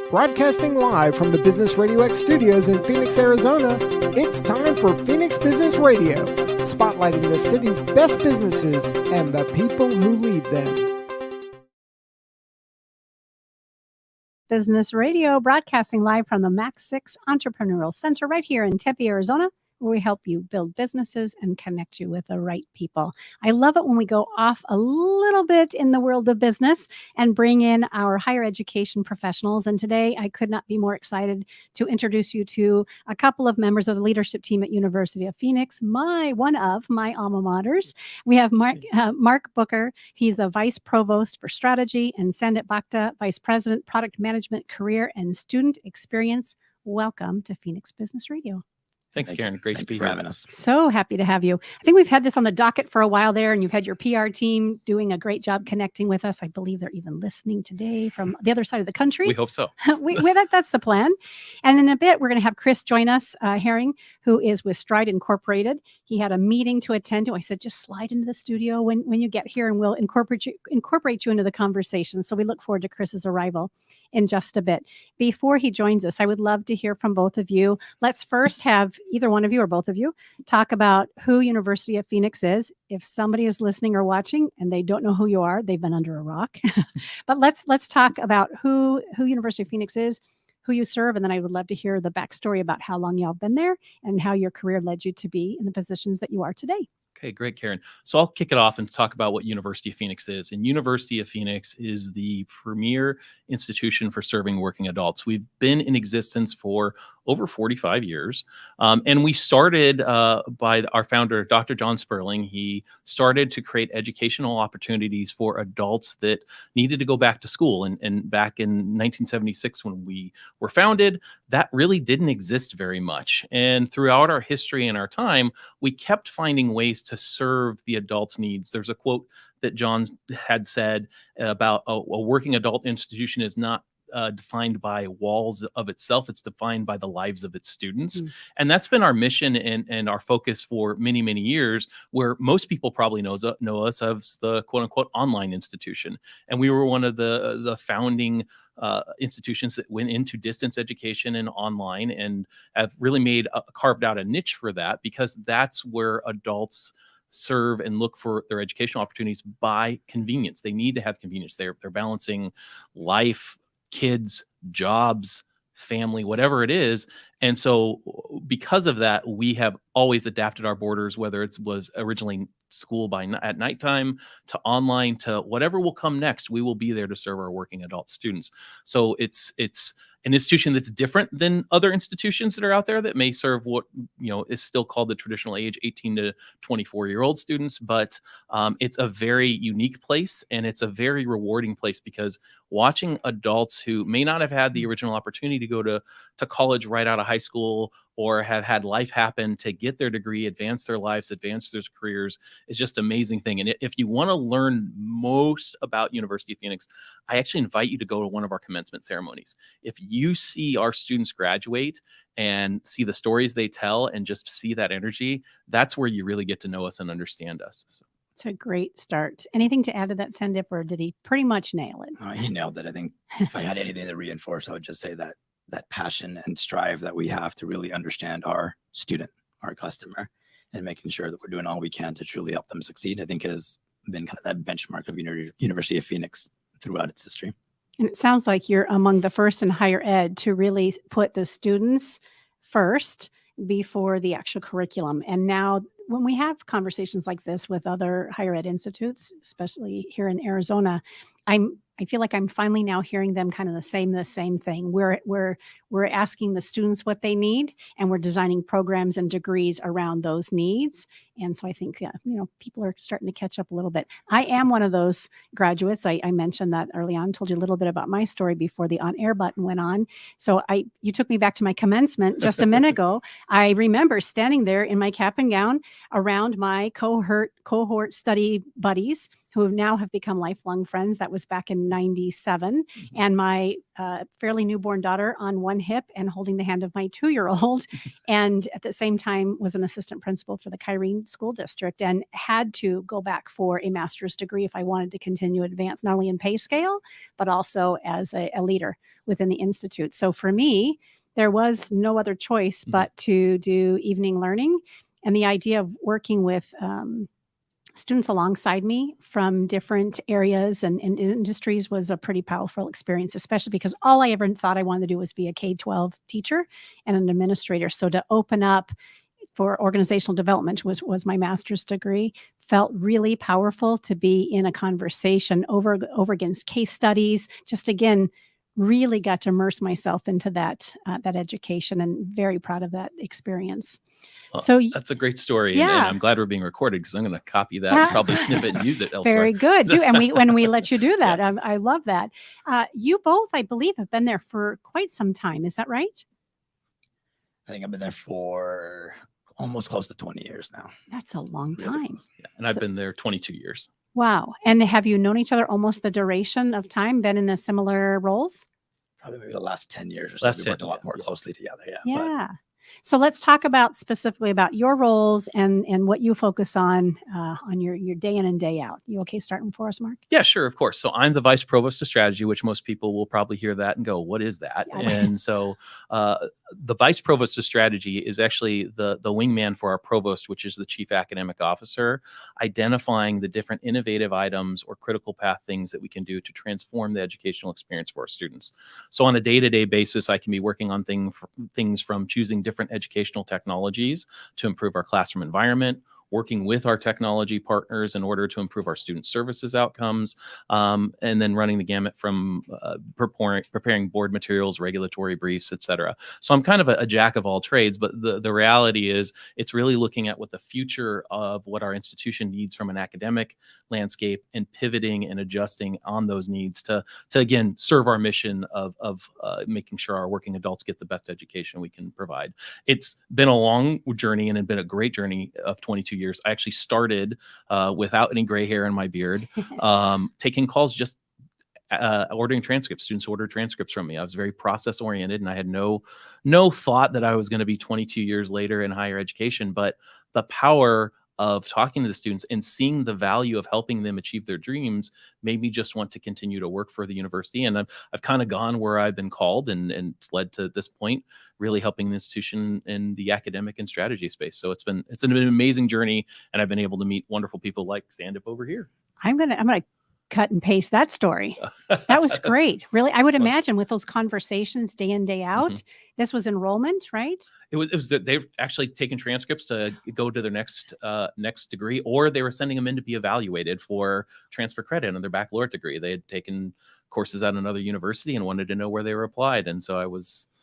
Broadcasting live from the Business RadioX studios in Phoenix, Arizona, it's time for Phoenix Business Radio, spotlighting the city's best businesses and the people who lead them. Business Radio, broadcasting live from the Max 6 Entrepreneurial Center right here in Tempe, Arizona, where we help you build businesses and connect you with the right people. I love it when we go off a little bit in the world of business and bring in our higher education professionals. And today I could not be more excited to introduce you to a couple of members of the leadership team at University of Phoenix, one of my alma maters. We have Mark Booker. He's the Vice Provost for Strategy, and Sandit Bhakta, Vice President, Product Management, Career and Student Experience. Welcome to Phoenix Business Radio. Thanks, Karen. Great to be here. Having us. So happy to have you. I think we've had this on the docket for a while there, and you've had your PR team doing a great job connecting with us. I believe they're even listening today from the other side of the country. We hope so. That's the plan. And in a bit, we're going to have Chris join us, Herring, who is with Stride Incorporated. He had a meeting to attend to. I said, just slide into the studio when you get here, and we'll incorporate you into the conversation. So we look forward to Chris's arrival in just a bit. Before he joins us, I would love to hear from both of you. Let's first have either one of you or both of you talk about who University of Phoenix is. If somebody is listening or watching and they don't know who you are, they've been under a rock. But let's talk about who University of Phoenix is, who you serve, and then I would love to hear the backstory about how long y'all have been there and how your career led you to be in the positions that you are today. Okay, great, Karen. So I'll kick it off and talk about what University of Phoenix is. And University of Phoenix is the premier institution for serving working adults. We've been in existence for over 45 years. And we started by our founder, Dr. John Sperling. He started to create educational opportunities for adults that needed to go back to school. And back in 1976, when we were founded, that really didn't exist very much. And throughout our history and our time, we kept finding ways to serve the adults' needs. There's a quote that John had said about a working adult institution is not defined by walls of itself. It's defined by the lives of its students. And that's been our mission and our focus for many, many years, where most people probably know us as the quote unquote online institution. And we were one of the founding institutions that went into distance education and online, and have really carved out a niche for that, because that's where adults serve and look for their educational opportunities by convenience. They need to have convenience. They're balancing life, kids, jobs, family, whatever it is. And so because of that, we have always adapted our borders, whether it was originally school at nighttime to online to whatever will come next. We will be there to serve our working adult students. So it's an institution that's different than other institutions that are out there that may serve what is still called the traditional age, 18 to 24-year-old students. But it's a very unique place, and it's a very rewarding place, because watching adults who may not have had the original opportunity to go to college right out of high school, or have had life happen to get their degree, advance their lives, advance their careers, is just an amazing thing. And if you want to learn most about University of Phoenix, I actually invite you to go to one of our commencement ceremonies. If you see our students graduate and see the stories they tell and just see that energy, that's where you really get to know us and understand us. So. It's a great start. Anything to add to that, Sandip, or did he pretty much nail it? He nailed it. I think if I had anything to reinforce, I would just say that passion and strive that we have to really understand our student, our customer, and making sure that we're doing all we can to truly help them succeed, I think has been kind of that benchmark of University of Phoenix throughout its history. And it sounds like you're among the first in higher ed to really put the students first before the actual curriculum. And now when we have conversations like this with other higher ed institutes, especially here in Arizona, I feel like I'm finally now hearing them kind of the same thing. We're asking the students what they need, and we're designing programs and degrees around those needs. And so I think, people are starting to catch up a little bit. I am one of those graduates. I mentioned that early on, told you a little bit about my story before the on-air button went on. So you took me back to my commencement just a minute ago. I remember standing there in my cap and gown around my cohort study buddies, who now have become lifelong friends. That was back in 97. Mm-hmm. And my fairly newborn daughter on one hip and holding the hand of my 2-year-old. And at the same time was an assistant principal for the Kyrene School District, and had to go back for a master's degree if I wanted to continue advance, not only in pay scale, but also as a leader within the Institute. So for me, there was no other choice but to do evening learning. And the idea of working with students alongside me from different areas and industries was a pretty powerful experience, especially because all I ever thought I wanted to do was be a K-12 teacher and an administrator. So to open up for organizational development was my master's degree, felt really powerful to be in a conversation over against case studies. Just again, really got to immerse myself into that education, and very proud of that experience. Well, so that's a great story, yeah. and I'm glad we're being recorded because I'm going to copy that, and probably snip it and use it elsewhere. Very good. When we let you do that, I love that. You both, I believe, have been there for quite some time. Is that right? I think I've been there for almost close to 20 years now. That's a long Really time. close. Yeah, and I've been there 22 years. Wow. And have you known each other almost the duration of time, been in the similar roles? Probably maybe the last 10 years or so. Last We 10, worked a lot yeah. more closely together. Yeah. Yeah. So let's talk specifically about your roles and what you focus on your day in and day out. You okay starting for us, Mark? Yeah, sure, of course. So I'm the Vice Provost of Strategy, which most people will probably hear that and go, what is that? Yeah. And so the Vice Provost of Strategy is actually the wingman for our Provost, which is the Chief Academic Officer, identifying the different innovative items or critical path things that we can do to transform the educational experience for our students. So on a day-to-day basis, I can be working on things from choosing different educational technologies to improve our classroom environment, working with our technology partners in order to improve our student services outcomes, and then running the gamut from preparing board materials, regulatory briefs, et cetera. So I'm kind of a jack of all trades, but the reality is it's really looking at what the future of what our institution needs from an academic landscape and pivoting and adjusting on those needs to again, serve our mission of making sure our working adults get the best education we can provide. It's been a long journey and it's been a great journey of 22 years. I actually started without any gray hair in my beard, taking calls, just ordering transcripts. Students ordered transcripts from me. I was very process oriented, and I had no thought that I was going to be 22 years later in higher education. But the power of talking to the students and seeing the value of helping them achieve their dreams made me just want to continue to work for the university. And I've kind of gone where I've been called, and it's led to this point, really helping the institution in the academic and strategy space. So it's been an amazing journey, and I've been able to meet wonderful people like stand up over here. I'm gonna cut and paste that story. That was great. Really, I would imagine with those conversations day in, day out, this was enrollment, right? It was that they've actually taken transcripts to go to their next degree, or they were sending them in to be evaluated for transfer credit on their baccalaureate degree. They had taken courses at another university and wanted to know where they were applied. And so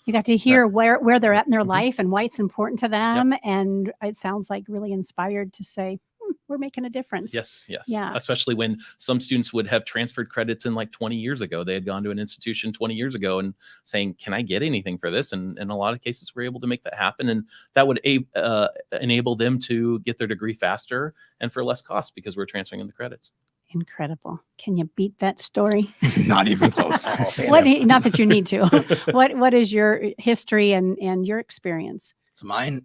you got to hear where they're at in their life and why it's important to them. Yep. And it sounds like really inspired to say, we're making a difference. Yes. Yeah. Especially when some students would have transferred credits in like 20 years ago. They had gone to an institution 20 years ago and saying, can I get anything for this? And in a lot of cases, we're able to make that happen. And that would enable them to get their degree faster and for less cost because we're transferring them the credits. Incredible. Can you beat that story? Not even close. Not that you need to. What is your history and your experience? So mine,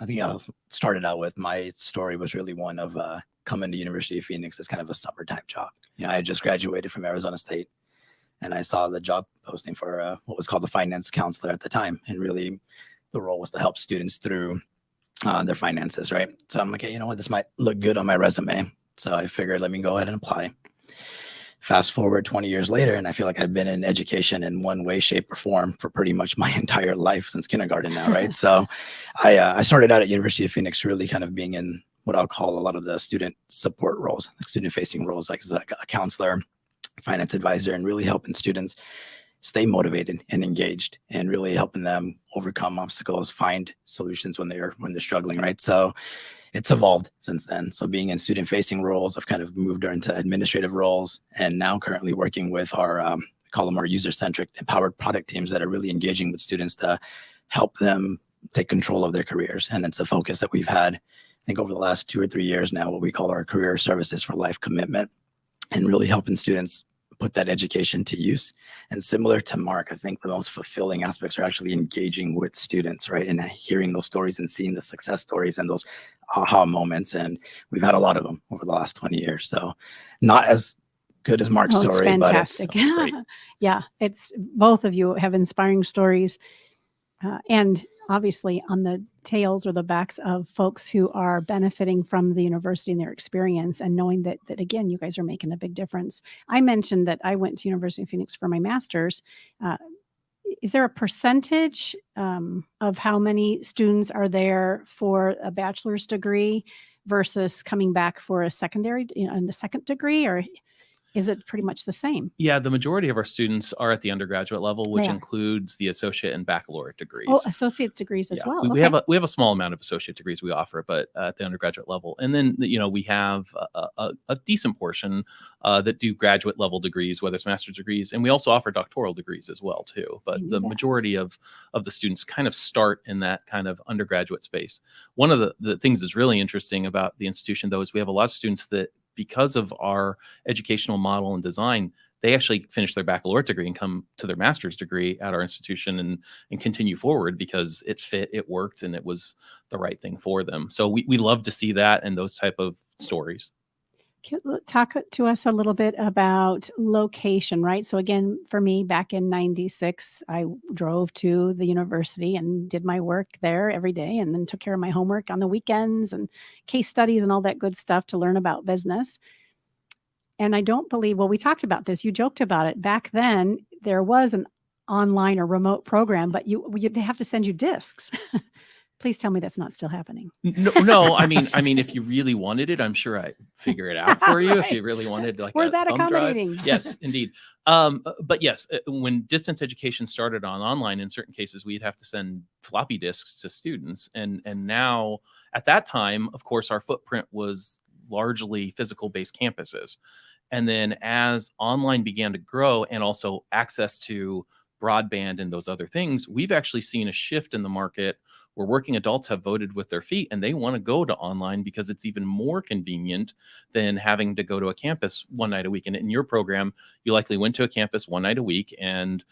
I think I started out with, my story was really one of coming to University of Phoenix as kind of a summertime job. You know, I had just graduated from Arizona State, and I saw the job posting for what was called the finance counselor at the time. And really the role was to help students through their finances, right? So I'm like, hey, you know what, this might look good on my resume. So I figured, let me go ahead and apply. Fast forward 20 years later, and I feel like I've been in education in one way, shape, or form for pretty much my entire life since kindergarten now, right? So I started out at University of Phoenix really kind of being in what I'll call a lot of the student support roles, like student-facing roles, like as a counselor, finance advisor, and really helping students stay motivated and engaged and really helping them overcome obstacles, find solutions when they're struggling, right? So it's evolved since then. So being in student-facing roles, I've kind of moved into administrative roles, and now currently working with our, we call them our user-centric empowered product teams that are really engaging with students to help them take control of their careers. And it's a focus that we've had, I think, over the last 2 or 3 years now, what we call our career services for life commitment, and really helping students put that education to use. And similar to Mark, I think the most fulfilling aspects are actually engaging with students, right? And hearing those stories and seeing the success stories and those aha moments. And we've had a lot of them over the last 20 years. So not as good as Mark's Oh, it's story, but it's fantastic. great. Yeah, it's both of you have inspiring stories, and obviously on the tails or the backs of folks who are benefiting from the university and their experience, and knowing that again, you guys are making a big difference. I mentioned that I went to University of Phoenix for my master's. Uh, is there a percentage of how many students are there for a bachelor's degree versus coming back for a secondary, and a second degree, or is it pretty much the same? Yeah, the majority of our students are at the undergraduate level, which They are. includes the associate and baccalaureate degrees. Oh, associate degrees as Yeah, well. we have a small amount of associate degrees we offer, but at the undergraduate level, and then we have a decent portion that do graduate level degrees, whether it's master's degrees, and we also offer doctoral degrees as well too. But the majority of the students kind of start in that kind of undergraduate space. One of the things that's really interesting about the institution, though, is we have a lot of students that, because of our educational model and design, they actually finish their baccalaureate degree and come to their master's degree at our institution and continue forward because it fit, it worked, and it was the right thing for them. So we love to see that and those type of stories. Talk to us a little bit about location, right? So again, for me, back in 96, I drove to the university and did my work there every day, and then took care of my homework on the weekends and case studies and all that good stuff to learn about business. And I don't believe, well, we talked about this, you joked about it. Back then, there was an online or remote program, but they have to send you discs. Please tell me that's not still happening. No. I mean, if you really wanted it, I'm sure I'd figure it out for you. Right. If you really wanted, like, we're that thumb accommodating. Drive. Yes, indeed. But yes, when distance education started on online, in certain cases, we'd have to send floppy disks to students, and now at that time, of course, our footprint was largely physical-based campuses, and then as online began to grow, and also access to broadband and those other things, we've actually seen a shift in the market where working adults have voted with their feet and they want to go to online because it's even more convenient than having to go to a campus one night a week. And in your program, you likely went to a campus one night a week and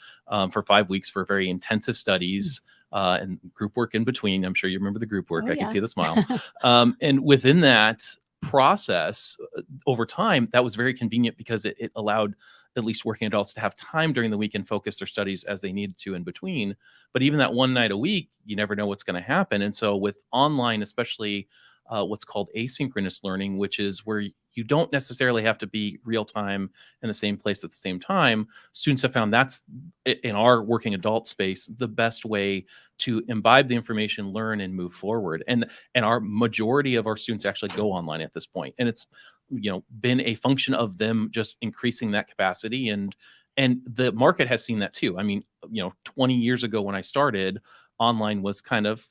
for 5 weeks for very intensive studies and group work in between. I'm sure you remember the group work. Oh, I can see the smile. And within that process, over time, that was very convenient because it allowed at least working adults to have time during the week and focus their studies as they needed to in between. But even that one night a week, you never know what's going to happen. And so with online, especially what's called asynchronous learning, which is where you don't necessarily have to be real time in the same place at the same time, students have found that's, in our working adult space, the best way to imbibe the information, learn, and move forward. And our majority of our students actually go online at this point. And it's been a function of them just increasing that capacity, and the market has seen that too. I mean, 20 years ago when I started, online was kind of,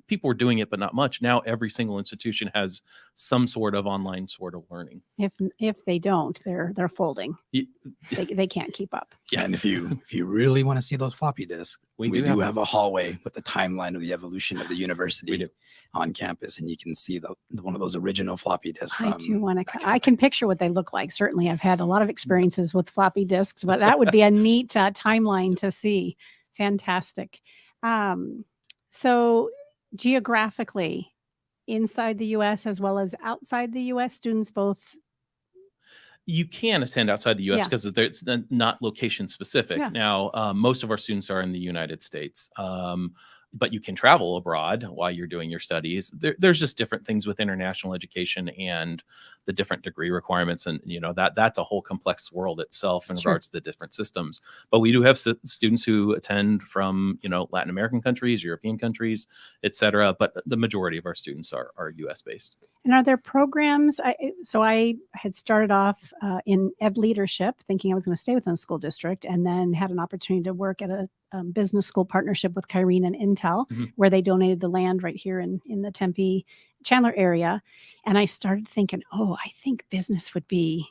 people were doing it, but not much. Now every single institution has some sort of online sort of learning. If they don't, they're folding. They can't keep up. Yeah, and if you really want to see those floppy disks, we do have a hallway with the timeline of the evolution of the university on campus, and you can see one of those original floppy disks. I do want to. I can picture what they look like. Certainly, I've had a lot of experiences with floppy disks, but that would be a neat timeline to see. Fantastic. So geographically, inside the U.S. as well as outside the U.S., students both. You can attend outside the U.S. because it's not location specific. Yeah. Now, most of our students are in the United States, but you can travel abroad while you're doing your studies. There's just different things with international education and the different degree requirements, and that's a whole complex world itself in regards to the different systems. But we do have students who attend from Latin American countries, European countries, etc. But the majority of our students are U.S. based. And are there programs? So I had started off in ed leadership, thinking I was going to stay within the school district, and then had an opportunity to work at a business school partnership with Kyrene and Intel, where they donated the land right here in the Tempe Chandler area. And I started thinking, I think business would be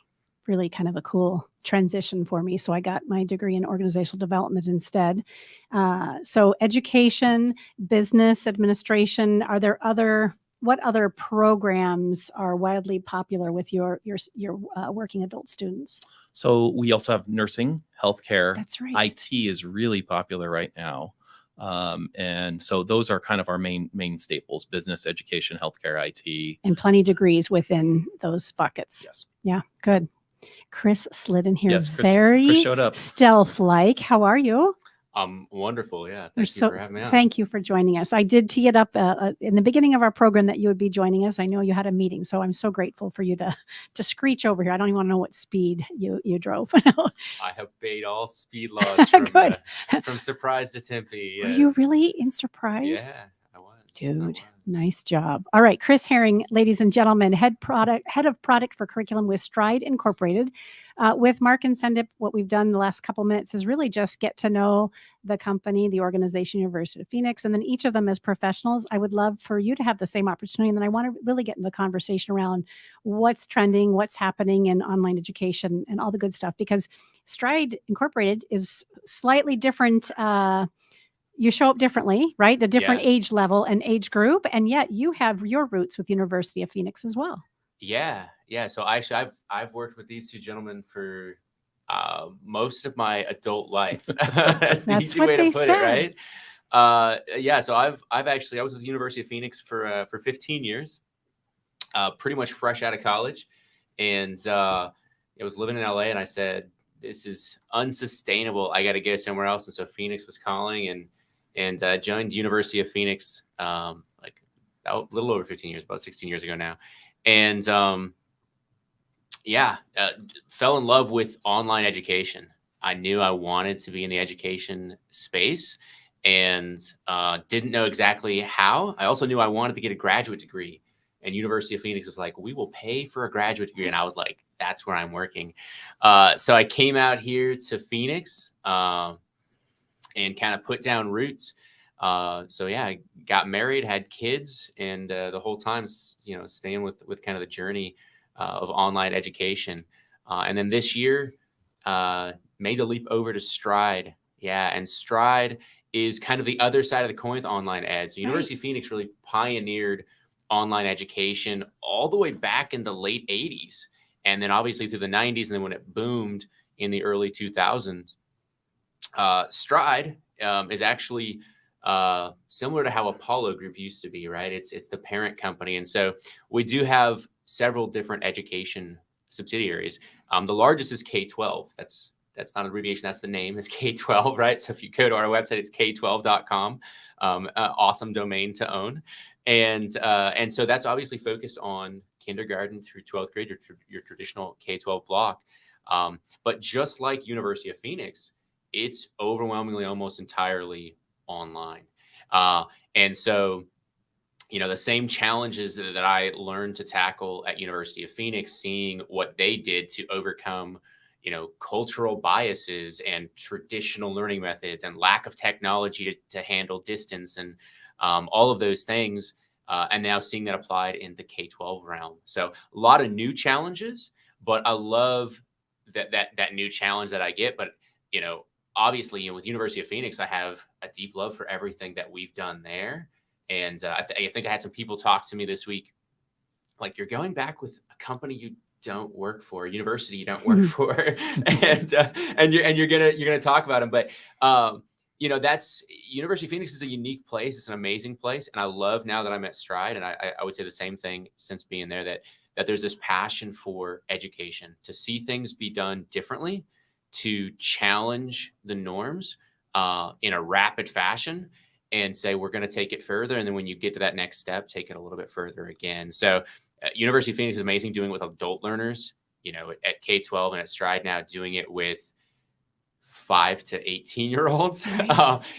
really kind of a cool transition for me. So I got my degree in organizational development instead. So education, business administration, what other programs are wildly popular with your working adult students? So we also have nursing, healthcare. That's right. IT is really popular right now. And so those are kind of our main staples: business, education, healthcare, IT. And plenty of degrees within those buckets. Yes. Yeah, good. Chris slid in here Yes, Chris very showed up. stealth-like. How are you? Wonderful. Yeah. You're Thank you for having me on. Thank you for joining us. I did tee it up in the beginning of our program that you would be joining us. I know you had a meeting, so I'm so grateful for you to screech over here. I don't even want to know what speed you drove. I have obeyed all speed laws from Surprise to Tempe. Were Yes. you really in Surprise? Yeah, I was. Dude, nice job. All right, Chris Herring, ladies and gentlemen, head of product for curriculum with Stride Incorporated. With Mark and Sendip, what we've done the last couple minutes is really just get to know the company, the organization, University of Phoenix, and then each of them as professionals. I would love for you to have the same opportunity, and then I want to really get into the conversation around what's trending, what's happening in online education, and all the good stuff, because Stride Incorporated is slightly different. You show up differently, right? A different age level and age group, and yet you have your roots with University of Phoenix as well. Yeah. So actually, I've worked with these two gentlemen for most of my adult life. That's the easy way to put it, right? So I was with the University of Phoenix for 15 years, pretty much fresh out of college, and I was living in LA, and I said, this is unsustainable. I got to go somewhere else. And so Phoenix was calling, and joined University of Phoenix like a little over 15 years, about 16 years ago now. And fell in love with online education. I knew I wanted to be in the education space, and didn't know exactly how. I also knew I wanted to get a graduate degree, and University of Phoenix was like, we will pay for a graduate degree. And I was like, that's where I'm working. So I came out here to Phoenix and kind of put down roots. I got married, had kids, and the whole time, staying with kind of the journey of online education. And then this year, made the leap over to Stride. Yeah, and Stride is kind of the other side of the coin with online ed. So University of Phoenix really pioneered online education all the way back in the late 80s. And then obviously through the 90s, and then when it boomed in the early 2000s, Stride is actually similar to how Apollo Group used to be, right? It's the parent company. And so we do have several different education subsidiaries. The largest is K-12. That's not an abbreviation. That's the name, is K-12, right? So if you go to our website, it's k12.com. Awesome domain to own. And so that's obviously focused on kindergarten through 12th grade, your traditional K-12 block. But just like University of Phoenix, it's overwhelmingly almost entirely online. And so, the same challenges that I learned to tackle at University of Phoenix, seeing what they did to overcome, cultural biases and traditional learning methods and lack of technology to handle distance and all of those things. And now seeing that applied in the K-12 realm. So a lot of new challenges, but I love that new challenge that I get. But, obviously, with University of Phoenix, I have a deep love for everything that we've done there. And I think I had some people talk to me this week, like, you're going back with a company you don't work for, a university you don't work for, and you're gonna talk about them. But that's University of Phoenix is a unique place. It's an amazing place, and I love now that I'm at Stride, and I would say the same thing since being there, that there's this passion for education, to see things be done differently, to challenge the norms in a rapid fashion, and say, we're going to take it further. And then when you get to that next step, take it a little bit further again. So University of Phoenix is amazing doing it with adult learners, at K-12, and at Stride now doing it with 5 to 18-year-olds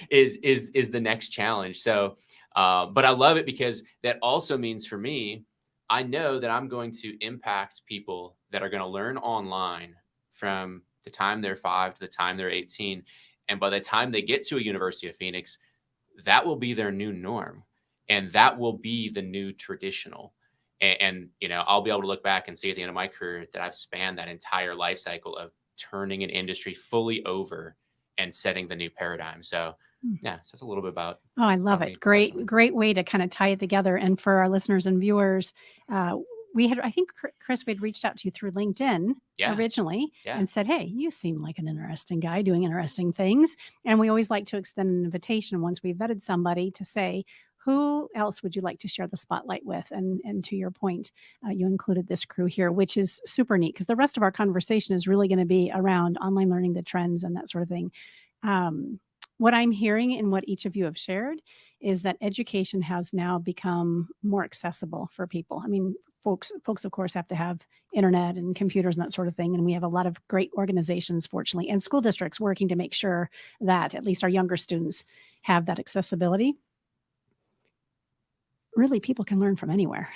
is the next challenge. So, but I love it, because that also means for me, I know that I'm going to impact people that are going to learn online from the time they're 5 to the time they're 18. And by the time they get to a University of Phoenix, that will be their new norm, and that will be the new traditional. And I'll be able to look back and see at the end of my career that I've spanned that entire life cycle of turning an industry fully over and setting the new paradigm. So so that's a little bit about. Oh, I love it. Great way to kind of tie it together. And for our listeners and viewers, I think, Chris, we'd reached out to you through LinkedIn originally and said, hey, you seem like an interesting guy doing interesting things. And we always like to extend an invitation once we've vetted somebody to say, Who else would you like to share the spotlight with? And to your point, you included this crew here, which is super neat because the rest of our conversation is really going to be around online learning, the trends, and that sort of thing. What I'm hearing in what each of you have shared is that education has now become more accessible for people. I mean, folks, of course, have to have internet and computers and that sort of thing. And we have a lot of great organizations, fortunately, and school districts working to make sure that at least our younger students have that accessibility. Really, people can learn from anywhere.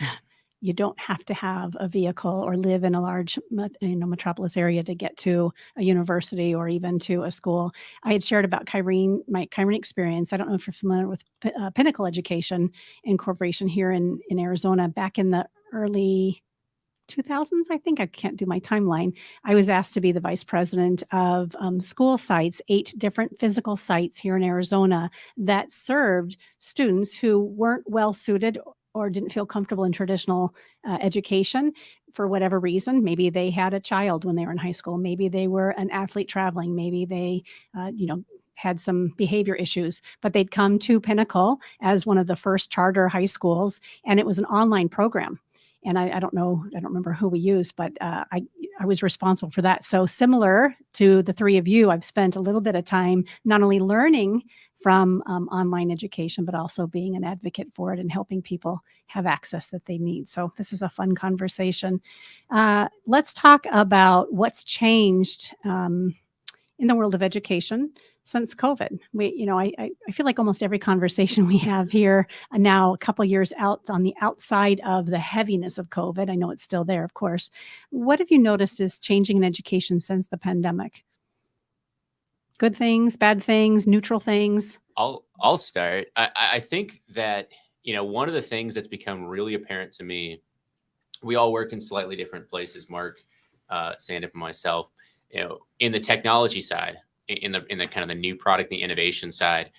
You don't have to have a vehicle or live in a large metropolis area to get to a university or even to a school. I had shared about my Kyrene experience. I don't know if you're familiar with Pinnacle Education Incorporation here in Arizona. Back in the early 2000s, I think. I can't do my timeline. I was asked to be the vice president of school sites, 8 different physical sites here in Arizona that served students who weren't well suited or didn't feel comfortable in traditional education for whatever reason. Maybe they had a child when they were in high school. Maybe they were an athlete traveling. Maybe they, had some behavior issues, but they'd come to Pinnacle as one of the first charter high schools, and it was an online program. And I don't remember who we used, but I was responsible for that. So similar to the three of you, I've spent a little bit of time not only learning from online education, but also being an advocate for it and helping people have access that they need. So this is a fun conversation. Let's talk about what's changed in the world of education since COVID. I feel like almost every conversation we have here now, a couple years out on the outside of the heaviness of COVID, I know it's still there, of course. What have you noticed is changing in education since the pandemic? Good things, bad things, neutral things? I'll start. I think that, one of the things that's become really apparent to me, we all work in slightly different places, Mark, Sandip, and myself, in the technology side, in the kind of the new product, the innovation side,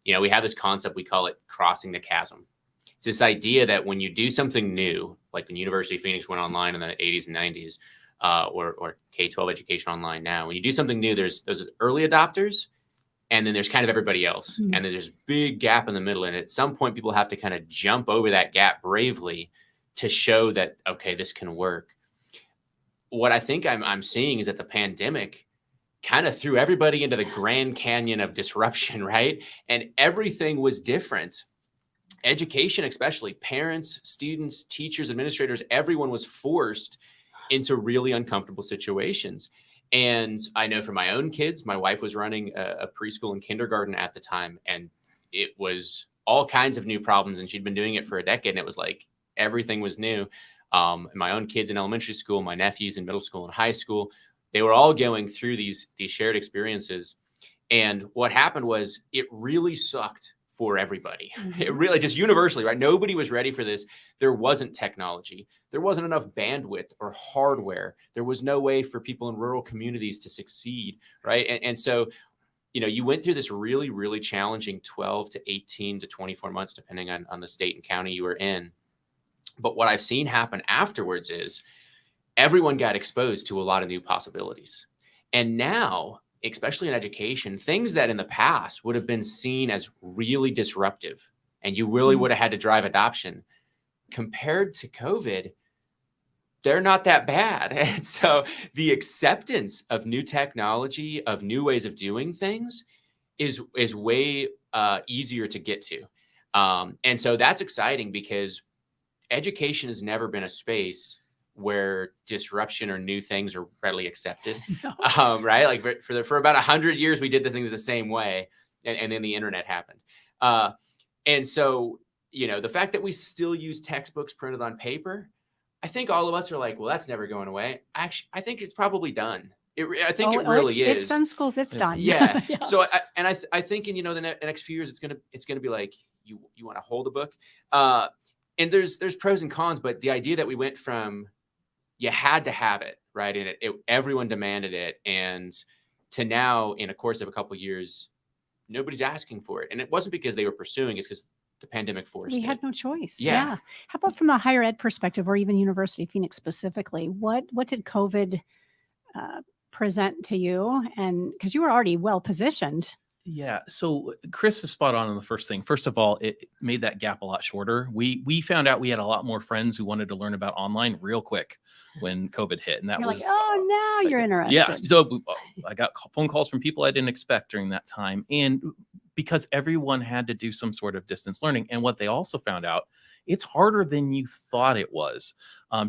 we have this concept, we call it crossing the chasm. It's this idea that when you do something new, like when University of Phoenix went online in the 80s and 90s, or K-12 education online now, when you do something new, there's early adopters, and then there's kind of everybody else. Mm-hmm. And then there's a big gap in the middle. And at some point, people have to kind of jump over that gap bravely to show that, okay, this can work. What I think I'm seeing is that the pandemic kind of threw everybody into the Grand Canyon of disruption, right? And everything was different. Education, especially parents, students, teachers, administrators, everyone was forced into really uncomfortable situations. And I know for my own kids, my wife was running a preschool and kindergarten at the time, and it was all kinds of new problems. And she'd been doing it for a decade, and it was like everything was new. My own kids in elementary school, my nephews in middle school and high school, they were all going through these shared experiences. And what happened was it really sucked for everybody. Mm-hmm. It really just universally, right? Nobody was ready for this. There wasn't technology. There wasn't enough bandwidth or hardware. There was no way for people in rural communities to succeed, right? And so, you went through this really, really challenging 12 to 18 to 24 months, depending on the state and county you were in. But what I've seen happen afterwards is everyone got exposed to a lot of new possibilities. And now, especially in education, things that in the past would have been seen as really disruptive, and you really would have had to drive adoption, compared to COVID, they're not that bad. And so the acceptance of new technology, of new ways of doing things is way easier to get to. And so that's exciting because education has never been a space where disruption or new things are readily accepted. No. Right? Like for about 100 years, we did the things the same way, and then the internet happened. And so, the fact that we still use textbooks printed on paper, I think all of us are like, well, that's never going away. Actually, I think it's probably done. I think it really is. It's some schools, it's done. Yeah. Yeah. So, I think in the next few years, it's gonna be like you want to hold a book, and there's pros and cons, but the idea that we went from you had to have it, right? And everyone demanded it. And to now, in a course of a couple of years, nobody's asking for it. And it wasn't because they were pursuing it, it's because the pandemic forced it. We had no choice. Yeah. How about from the higher ed perspective, or even University of Phoenix specifically? What did COVID present to you? And because you were already well positioned Yeah. So Chris is spot on the first thing. First of all, it made that gap a lot shorter. We found out we had a lot more friends who wanted to learn about online real quick when COVID hit, and that You're like, was oh, now you're yeah. interested. So I got phone calls from people I didn't expect during that time, and because everyone had to do some sort of distance learning, and what they also found out, it's harder than you thought it was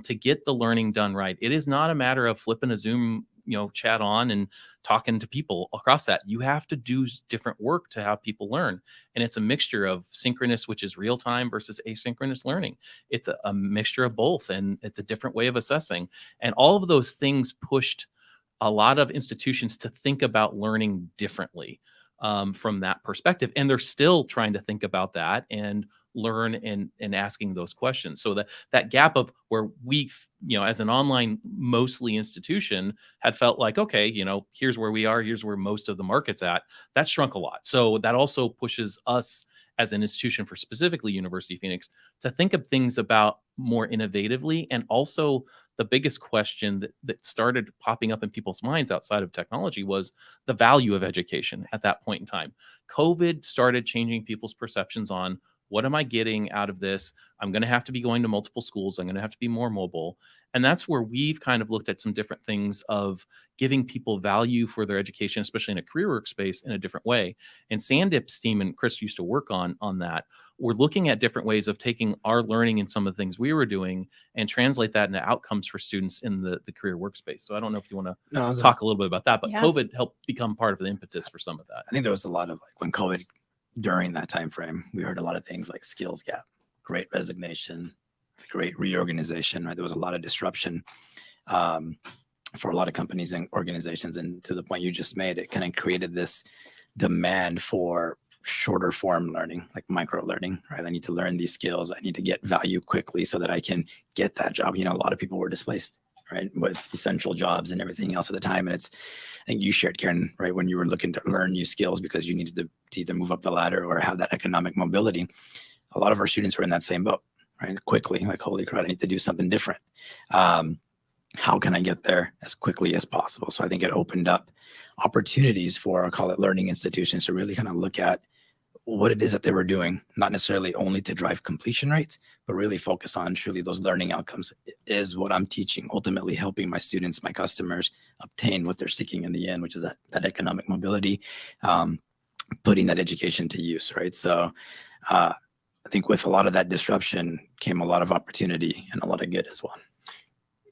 to get the learning done right. It is not a matter of flipping a Zoom chat on and talking to people across that. You have to do different work to have people learn, and it's a mixture of synchronous, which is real time, versus asynchronous learning. It's a mixture of both, and it's a different way of assessing, and all of those things pushed a lot of institutions to think about learning differently from that perspective, and they're still trying to think about that and learn and asking those questions. So that gap of where we, as an online mostly institution, had felt like, okay, here's where we are, here's where most of the market's at, that shrunk a lot. So that also pushes us as an institution, for specifically University of Phoenix, to think of things about more innovatively. And also the biggest question that started popping up in people's minds outside of technology was the value of education at that point in time. COVID started changing people's perceptions on, what am I getting out of this? I'm going to have to be going to multiple schools. I'm going to have to be more mobile. And that's where we've kind of looked at some different things of giving people value for their education, especially in a career workspace, in a different way. And Sandip's team, and Chris used to work on that, we're looking at different ways of taking our learning and some of the things we were doing and translate that into outcomes for students in the career workspace. So I don't know if you want to talk a little bit about that, but COVID helped become part of the impetus for some of that. I think there was a lot of, like, when COVID, during that time frame, we heard a lot of things like skills gap, great resignation, great reorganization, right? There was a lot of disruption for a lot of companies and organizations. And to the point you just made, it kind of created this demand for shorter form learning, like micro learning, right? I need to learn these skills. I need to get value quickly so that I can get that job. A lot of people were displaced, right, with essential jobs and everything else at the time. And I think you shared, Karen, right, when you were looking to learn new skills because you needed to either move up the ladder or have that economic mobility. A lot of our students were in that same boat, right? Quickly, like, holy crap, I need to do something different. How can I get there as quickly as possible? So I think it opened up opportunities for, I'll call it, learning institutions to really kind of look at what it is that they were doing, not necessarily only to drive completion rates, but really focus on truly those learning outcomes. Is what I'm teaching ultimately helping my students, my customers, obtain what they're seeking in the end, which is that economic mobility, putting that education to use, right? So I think with a lot of that disruption came a lot of opportunity and a lot of good as well.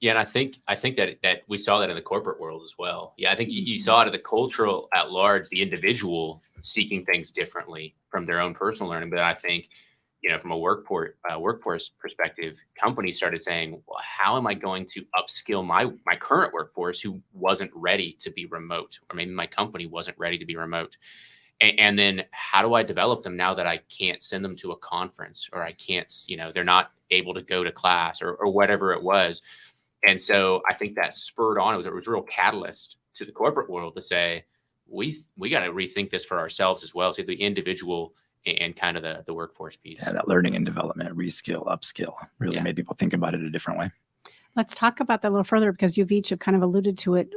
Yeah, and I think that we saw that in the corporate world as well. Yeah, I think you saw it at the cultural at large, the individual seeking things differently from their own personal learning. But I think, from a workforce perspective, companies started saying, well, how am I going to upskill my current workforce who wasn't ready to be remote, or maybe my company wasn't ready to be remote? And then how do I develop them now that I can't send them to a conference, or I can't, they're not able to go to class or whatever it was. And so I think that spurred on, it was a real catalyst to the corporate world to say, we got to rethink this for ourselves as well. So the individual and kind of the workforce piece. Yeah, that learning and development, reskill, upskill, really made people think about it a different way. Let's talk about that a little further, because you've each kind of alluded to it.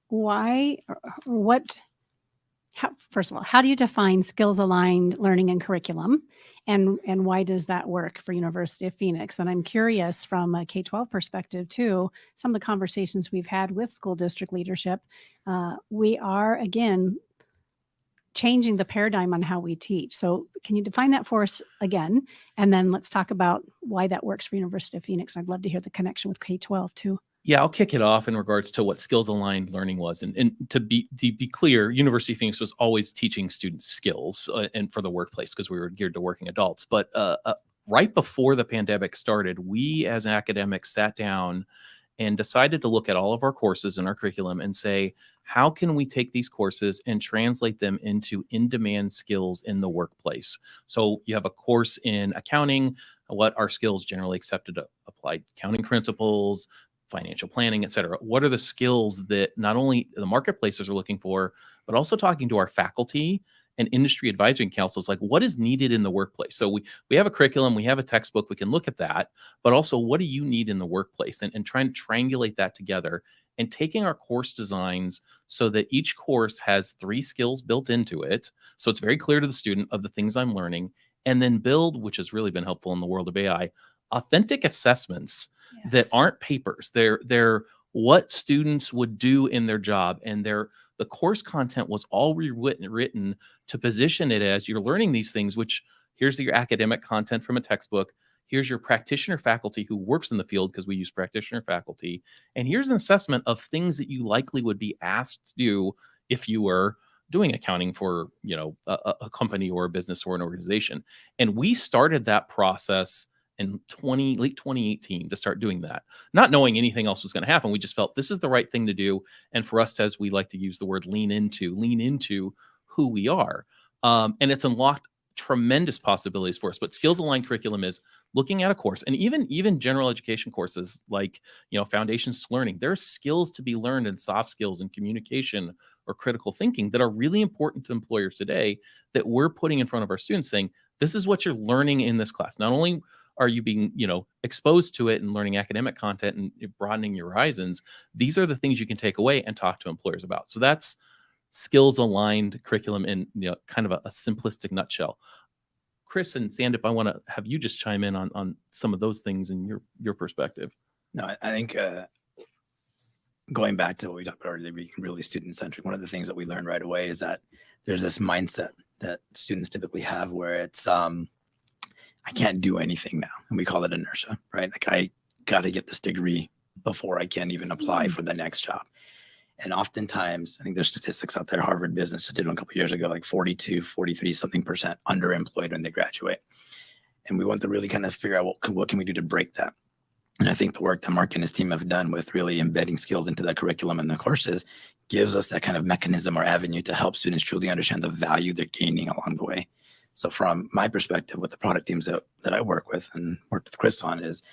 Why, or what, first of all, how do you define skills-aligned learning and curriculum? And why does that work for University of Phoenix? And I'm curious from a K-12 perspective too, some of the conversations we've had with school district leadership, we are, again, changing the paradigm on how we teach. So can you define that for us again? And then let's talk about why that works for University of Phoenix. I'd love to hear the connection with K-12 too. Yeah, I'll kick it off in regards to what skills-aligned learning was. And to be clear, University of Phoenix was always teaching students skills and for the workplace, because we were geared to working adults. But right before the pandemic started, we as academics sat down and decided to look at all of our courses and our curriculum and say, how can we take these courses and translate them into in-demand skills in the workplace? So you have a course in accounting, what are skills generally accepted applied accounting principles, financial planning, et cetera. What are the skills that not only the marketplaces are looking for, but also talking to our faculty and industry advisory councils, like what is needed in the workplace? So we have a curriculum, we have a textbook, we can look at that, but also what do you need in the workplace, and try and triangulate that together and taking our course designs so that each course has 3 skills built into it. So it's very clear to the student of the things I'm learning, and then build, which has really been helpful in the world of AI, authentic assessments that Yes. aren't papers. They're what students would do in their job, and the course content was all written to position it as you're learning these things, which here's your academic content from a textbook. Here's your practitioner faculty who works in the field, because we use practitioner faculty. And here's an assessment of things that you likely would be asked to do if you were doing accounting for, a company or a business or an organization. And we started that process in late 2018 to start doing that, not knowing anything else was going to happen. We just felt this is the right thing to do. And for us, as we like to use the word lean into who we are. And it's unlocked tremendous possibilities for us. But skills aligned curriculum is looking at a course, and even general education courses like, foundations to learning. There are skills to be learned, and soft skills and communication or critical thinking that are really important to employers today, that we're putting in front of our students, saying, this is what you're learning in this class. Not only are you being, exposed to it and learning academic content and broadening your horizons, these are the things you can take away and talk to employers about. So that's skills aligned curriculum in, kind of a simplistic nutshell. Chris and Sandip, I want to have you just chime in on some of those things in your perspective. No, I think going back to what we talked about earlier, being really student-centric, one of the things that we learned right away is that there's this mindset that students typically have where it's, I can't do anything now. And we call it inertia, right? Like, I got to get this degree before I can even apply for the next job. And oftentimes, I think there's statistics out there, Harvard Business did one a couple of years ago, like 42, 43 something percent underemployed when they graduate. And we want to really kind of figure out what can we do to break that. And I think the work that Mark and his team have done with really embedding skills into that curriculum and the courses gives us that kind of mechanism or avenue to help students truly understand the value they're gaining along the way. So from my perspective, with the product teams that I work with and worked with Chris on, is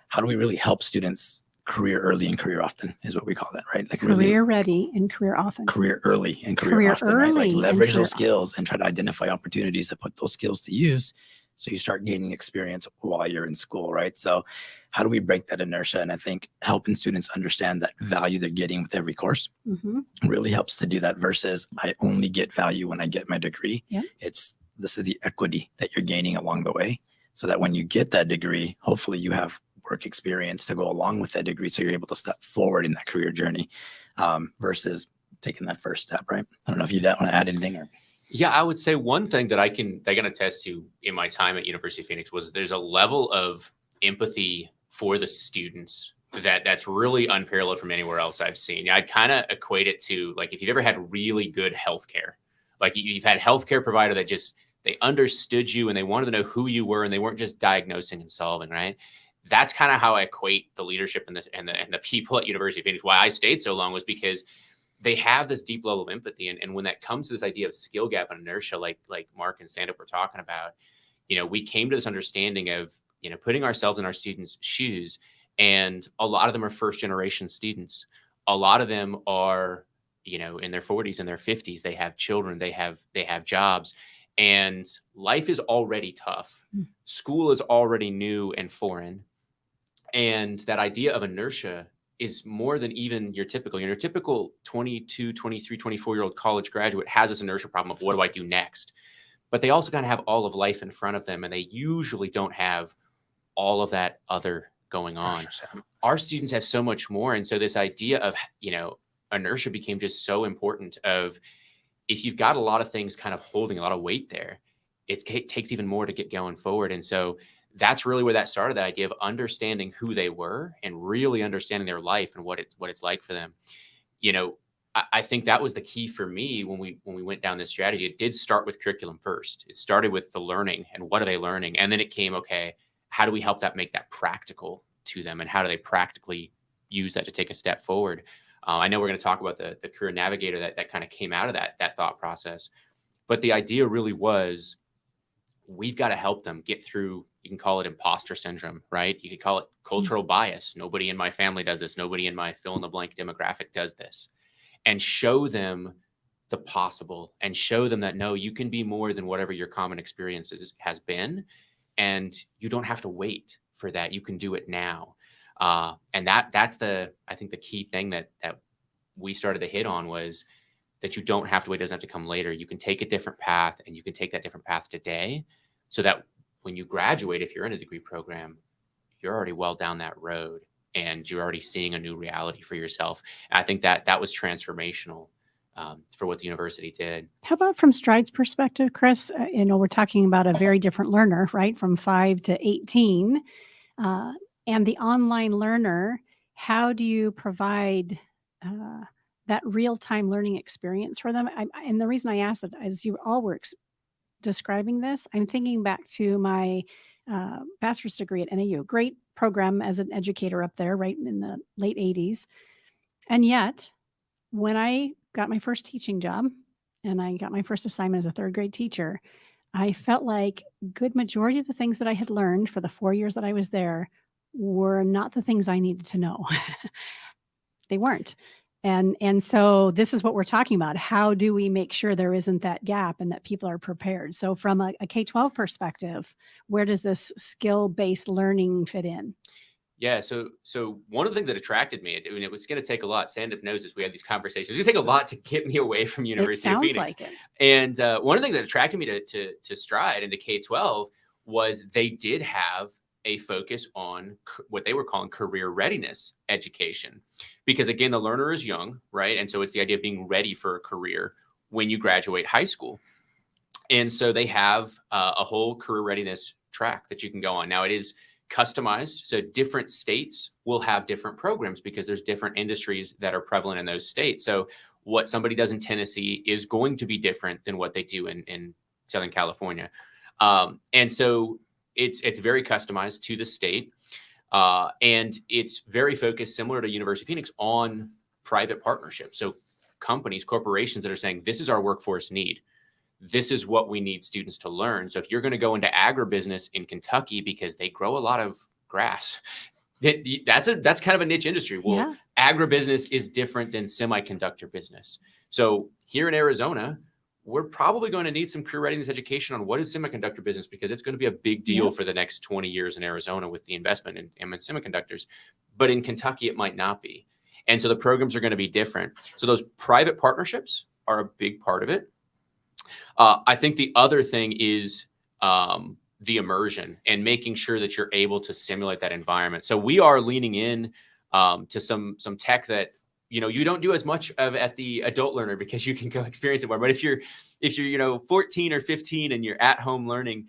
how do we really help students career early and career often, is what we call that, right? Like career really ready and career often. Career early and career often, right? Like early leverage and those skills and try to identify opportunities to put those skills to use, so you start gaining experience while you're in school, right? So how do we break that inertia? And I think helping students understand that value they're getting with every course really helps to do that, versus I only get value when I get my degree. Yeah. This is the equity that you're gaining along the way, so that when you get that degree, hopefully you have work experience to go along with that degree, so you're able to step forward in that career journey, versus taking that first step, right? I don't know if you want to add anything. Or Yeah, I would say one thing that I can attest to in my time at University of Phoenix was there's a level of empathy for the students that's really unparalleled from anywhere else I've seen. I'd kind of equate it to, like, if you've ever had really good healthcare, like you've had a healthcare provider that just, they understood you and they wanted to know who you were, and they weren't just diagnosing and solving, right? That's kind of how I equate the leadership and the people at University of Phoenix. Why I stayed so long was because they have this deep level of empathy. And when that comes to this idea of skill gap and inertia, like Mark and Sandip were talking about, we came to this understanding of, putting ourselves in our students' shoes. And a lot of them are first generation students. A lot of them are, in their 40s and their 50s. They have children, they have jobs, and life is already tough. School is already new and foreign. And that idea of inertia is more than even your typical 22, 23, 24-year-old college graduate has this inertia problem of, what do I do next? But they also kind of have all of life in front of them, and they usually don't have all of that other going on. Our students have so much more. And so this idea of, inertia became just so important. Of, if you've got a lot of things kind of holding a lot of weight there, it takes even more to get going forward. And so that's really where that started, that idea of understanding who they were and really understanding their life and what it's like for them. I think that was the key for me when we went down this strategy. It did start with curriculum first. It started with the learning and what are they learning? And then it came, okay, how do we help make that practical to them? And how do they practically use that to take a step forward? I know we're going to talk about the career navigator that kind of came out of that thought process. But the idea really was, we've got to help them get through, you can call it imposter syndrome, right? You could call it cultural bias. Nobody in my family does this. Nobody in my fill in the blank demographic does this. And show them the possible, and show them that, no, you can be more than whatever your common experience has been. And you don't have to wait for that. You can do it now. And that's I think the key thing that we started to hit on was that you don't have to wait. It doesn't have to come later. You can take a different path, and you can take that different path today, so that when you graduate, if you're in a degree program, you're already well down that road and you're already seeing a new reality for yourself. And I think that was transformational for what the university did. How about from Stride's perspective, Chris? We're talking about a very different learner, right? From 5 to 18. And the online learner, how do you provide that real-time learning experience for them? And the reason I asked that, as you all were describing this, I'm thinking back to my bachelor's degree at NAU. Great program as an educator up there, right in the late 80s. And yet, when I got my first teaching job and I got my first assignment as a third grade teacher, I felt like good majority of the things that I had learned for the 4 years that I was there were not the things I needed to know. They weren't. And so this is what we're talking about. How do we make sure there isn't that gap and that people are prepared? So from a K-12 perspective, where does this skill-based learning fit in? Yeah. So one of the things that attracted me, it was going to take a lot. Stand-up knows this. We had these conversations. It was going to take a lot to get me away from University of Phoenix. Like it. And one of the things that attracted me to Stride and to K-12 was they did have a focus on what they were calling career readiness education, because again, the learner is young, right? And so it's the idea of being ready for a career when you graduate high school. And so they have a whole career readiness track that you can go on. Now it is customized. So different states will have different programs because there's different industries that are prevalent in those states. So what somebody does in Tennessee is going to be different than what they do in Southern California. And so it's very customized to the state. And it's very focused, similar to University of Phoenix, on private partnerships. So companies, corporations that are saying, this is our workforce need. This is what we need students to learn. So if you're going to go into agribusiness in Kentucky because they grow a lot of grass, that's kind of a niche industry. Well, agribusiness is different than semiconductor business. So here in Arizona, we're probably going to need some career readiness education on what is semiconductor business, because it's going to be a big deal for the next 20 years in Arizona with the investment in semiconductors. But in Kentucky, it might not be. And so the programs are going to be different. So those private partnerships are a big part of it. I think the other thing is the immersion and making sure that you're able to simulate that environment. So we are leaning in to some tech that you don't do as much of at the adult learner, because you can go experience it more. But if you're 14 or 15 and you're at home learning,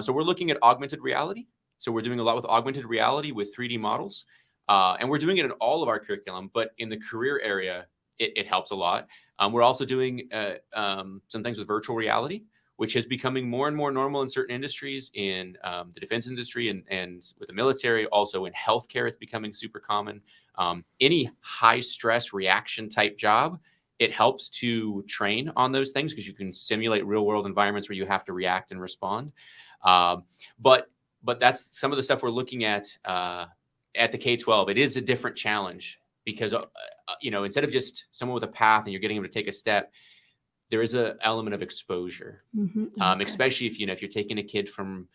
so we're looking at augmented reality. So we're doing a lot with augmented reality with 3D models, and we're doing it in all of our curriculum. But in the career area, it helps a lot. We're also doing some things with virtual reality, which is becoming more and more normal in certain industries, in the defense industry and with the military. Also in healthcare, it's becoming super common. Any high stress reaction type job, it helps to train on those things because you can simulate real world environments where you have to react and respond. But that's some of the stuff we're looking at the K-12. It is a different challenge because, instead of just someone with a path and you're getting them to take a step, there is an element of exposure, especially if you're taking a kid from,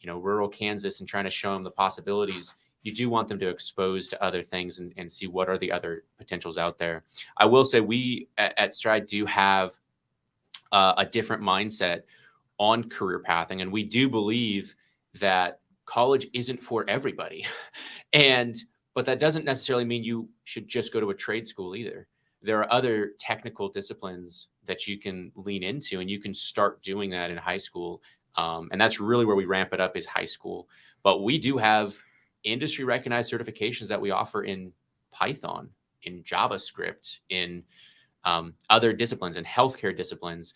rural Kansas and trying to show them the possibilities. You do want them to expose to other things and see what are the other potentials out there. I will say we at Stride do have a different mindset on career pathing, and we do believe that college isn't for everybody. But that doesn't necessarily mean you should just go to a trade school either. There are other technical disciplines that you can lean into, and you can start doing that in high school. And that's really where we ramp it up, is high school. But we do have industry recognized certifications that we offer in Python, in JavaScript, in other disciplines, in healthcare disciplines.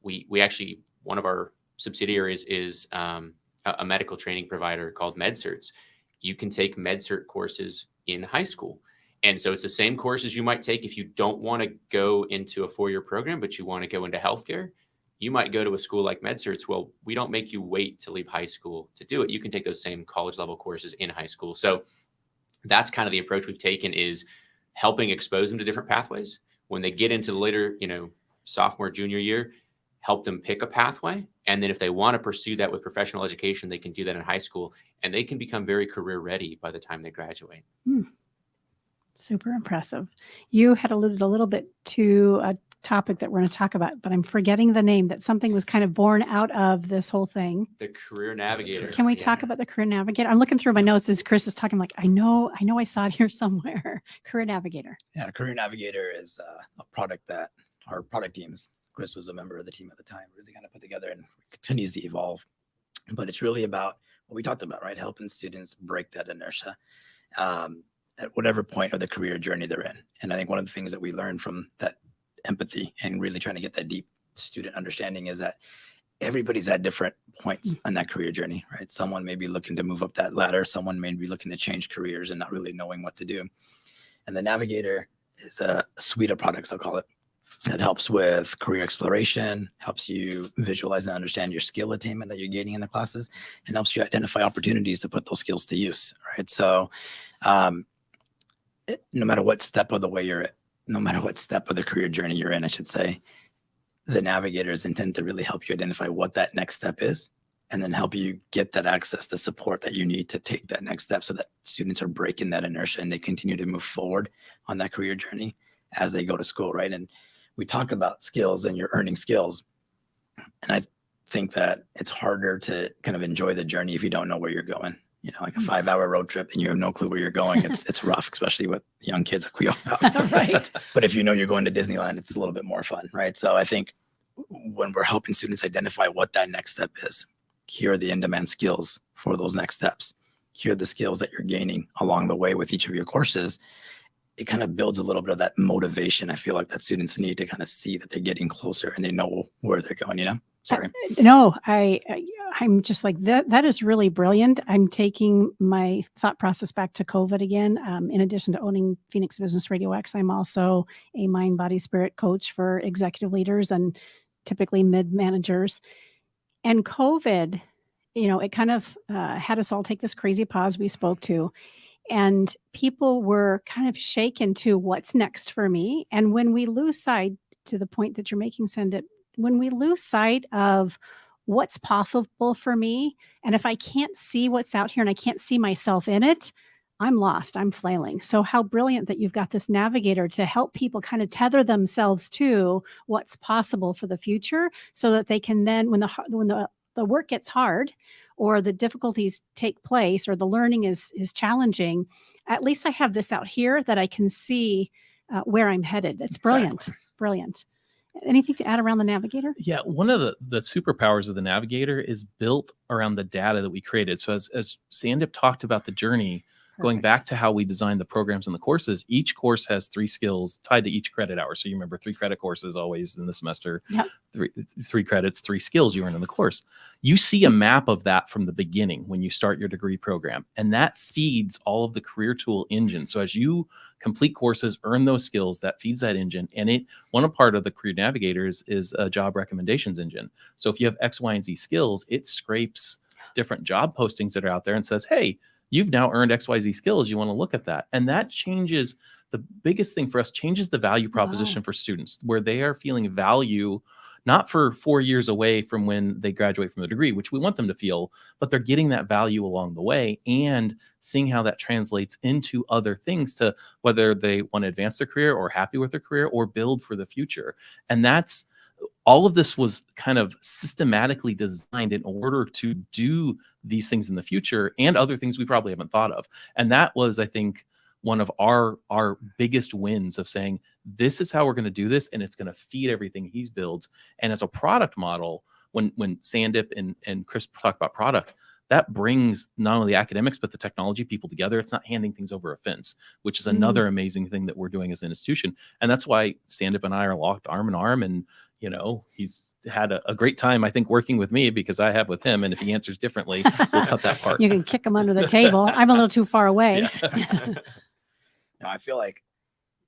We actually, one of our subsidiaries is a medical training provider called MedCerts. You can take MedCert courses in high school. And so it's the same courses you might take if you don't want to go into a 4-year program, but you want to go into healthcare. You might go to a school like MedCerts. Well, we don't make you wait to leave high school to do it. You can take those same college level courses in high school. So that's kind of the approach we've taken, is helping expose them to different pathways. When they get into the later, sophomore, junior year, help them pick a pathway. And then if they want to pursue that with professional education, they can do that in high school, and they can become very career ready by the time they graduate. Super impressive. You had alluded a little bit to a topic that we're going to talk about, but I'm forgetting the name, that something was kind of born out of this whole thing. The Career Navigator. Can we talk about the Career Navigator? I'm looking through my notes as Chris is talking. I'm like, I know I saw it here somewhere. Career Navigator. Yeah, Career Navigator is a product that our product teams, Chris was a member of the team at the time, really kind of put together and continues to evolve. But it's really about what we talked about, right? Helping students break that inertia at whatever point of the career journey they're in. And I think one of the things that we learned from that empathy and really trying to get that deep student understanding is that everybody's at different points on that career journey, right? Someone may be looking to move up that ladder. Someone may be looking to change careers and not really knowing what to do. And the Navigator is a suite of products, I'll call it, that helps with career exploration, helps you visualize and understand your skill attainment that you're gaining in the classes, and helps you identify opportunities to put those skills to use, right? So no matter what step of the way you're at, no matter what step of the career journey you're in, I should say, the Navigator is intended to really help you identify what that next step is, and then help you get that access, the support that you need to take that next step so that students are breaking that inertia and they continue to move forward on that career journey as they go to school, right? And we talk about skills and you're earning skills. And I think that it's harder to kind of enjoy the journey if you don't know where you're going. You know, like a 5-hour road trip and you have no clue where you're going. It's rough, especially with young kids like we all have. Right. But if you know you're going to Disneyland, it's a little bit more fun, right? So I think when we're helping students identify what that next step is, here are the in-demand skills for those next steps. Here are the skills that you're gaining along the way with each of your courses. It kind of builds a little bit of that motivation I feel like that students need to kind of see that they're getting closer and they know where they're going, you know? Sorry. No, I'm just like, that is really brilliant. I'm taking my thought process back to COVID again. In addition to owning Phoenix Business RadioX, I'm also a mind, body, spirit coach for executive leaders and typically mid managers. And COVID, it kind of had us all take this crazy pause we spoke to. And people were kind of shaken to what's next for me. And when we lose sight, to the point that you're making, Sandip, when we lose sight of what's possible for me, and if I can't see what's out here and I can't see myself in it, I'm lost, I'm flailing. So how brilliant that you've got this Navigator to help people kind of tether themselves to what's possible for the future so that they can then, when the work gets hard or the difficulties take place or the learning is challenging, at least I have this out here that I can see where I'm headed. It's brilliant. Exactly. Brilliant. Anything to add around the Navigator? Yeah, one of the superpowers of the Navigator is built around the data that we created. So as Sandip talked about the journey, going back to how we designed the programs and the courses, each course has 3 skills tied to each credit hour. So you remember 3 credit courses always in the semester, Yep. 3 credits, 3 skills you earn in the course. You see a map of that from the beginning when you start your degree program, and that feeds all of the career tool engine. So as you complete courses, earn those skills, that feeds that engine. And one part of the Career Navigator is a job recommendations engine. So if you have X, Y, and Z skills, it scrapes different job postings that are out there and says, hey, you've now earned XYZ skills. You want to look at that. And that changes, the biggest thing for us, changes the value proposition for students, where they are feeling value, not for 4 years away from when they graduate from the degree, which we want them to feel, but they're getting that value along the way and seeing how that translates into other things, to whether they want to advance their career or happy with their career or build for the future. And that's, all of this was kind of systematically designed in order to do these things in the future and other things we probably haven't thought of. And that was, I think, one of our biggest wins of saying, this is how we're going to do this, and it's going to feed everything he's builds. And as a product model, when Sandip and Chris talk about product, that brings not only the academics, but the technology people together. It's not handing things over a fence, which is another amazing thing that we're doing as an institution. And that's why Sandip and I are locked arm in arm. And, he's had a great time, I think, working with me because I have with him. And if he answers differently, we'll cut that part. You can kick him under the table. I'm a little too far away. Yeah. No, I feel like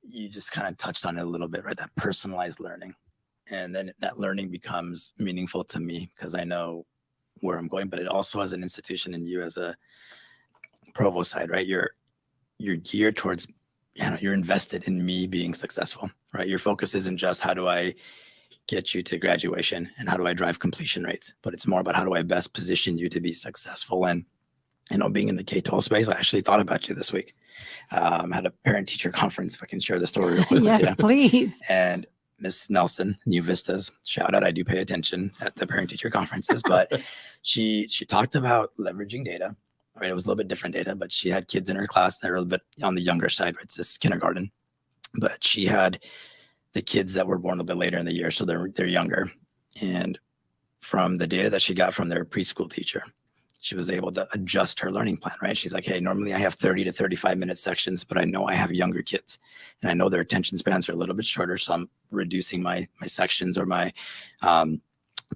you just kind of touched on it a little bit, right? That personalized learning. And then that learning becomes meaningful to me because I know where I'm going, but it also as an institution and you as a provost side, right? You're geared towards, you're invested in me being successful, right? Your focus isn't just how do I get you to graduation and how do I drive completion rates, but it's more about how do I best position you to be successful. And, being in the K-12 space, I actually thought about you this week. I had a parent teacher conference, if I can share the story real quick. Yes, with you. please. And Miss Nelson, New Vistas, shout out. I do pay attention at the parent teacher conferences, but she talked about leveraging data, right? It was a little bit different data, but she had kids in her class that were a little bit on the younger side, right? It's this kindergarten, but she had the kids that were born a little bit later in the year. So they're younger. And from the data that she got from their preschool teacher, she was able to adjust her learning plan, right? She's like, hey, normally I have 30 to 35-minute sections, but I know I have younger kids and I know their attention spans are a little bit shorter. So I'm reducing my sections or my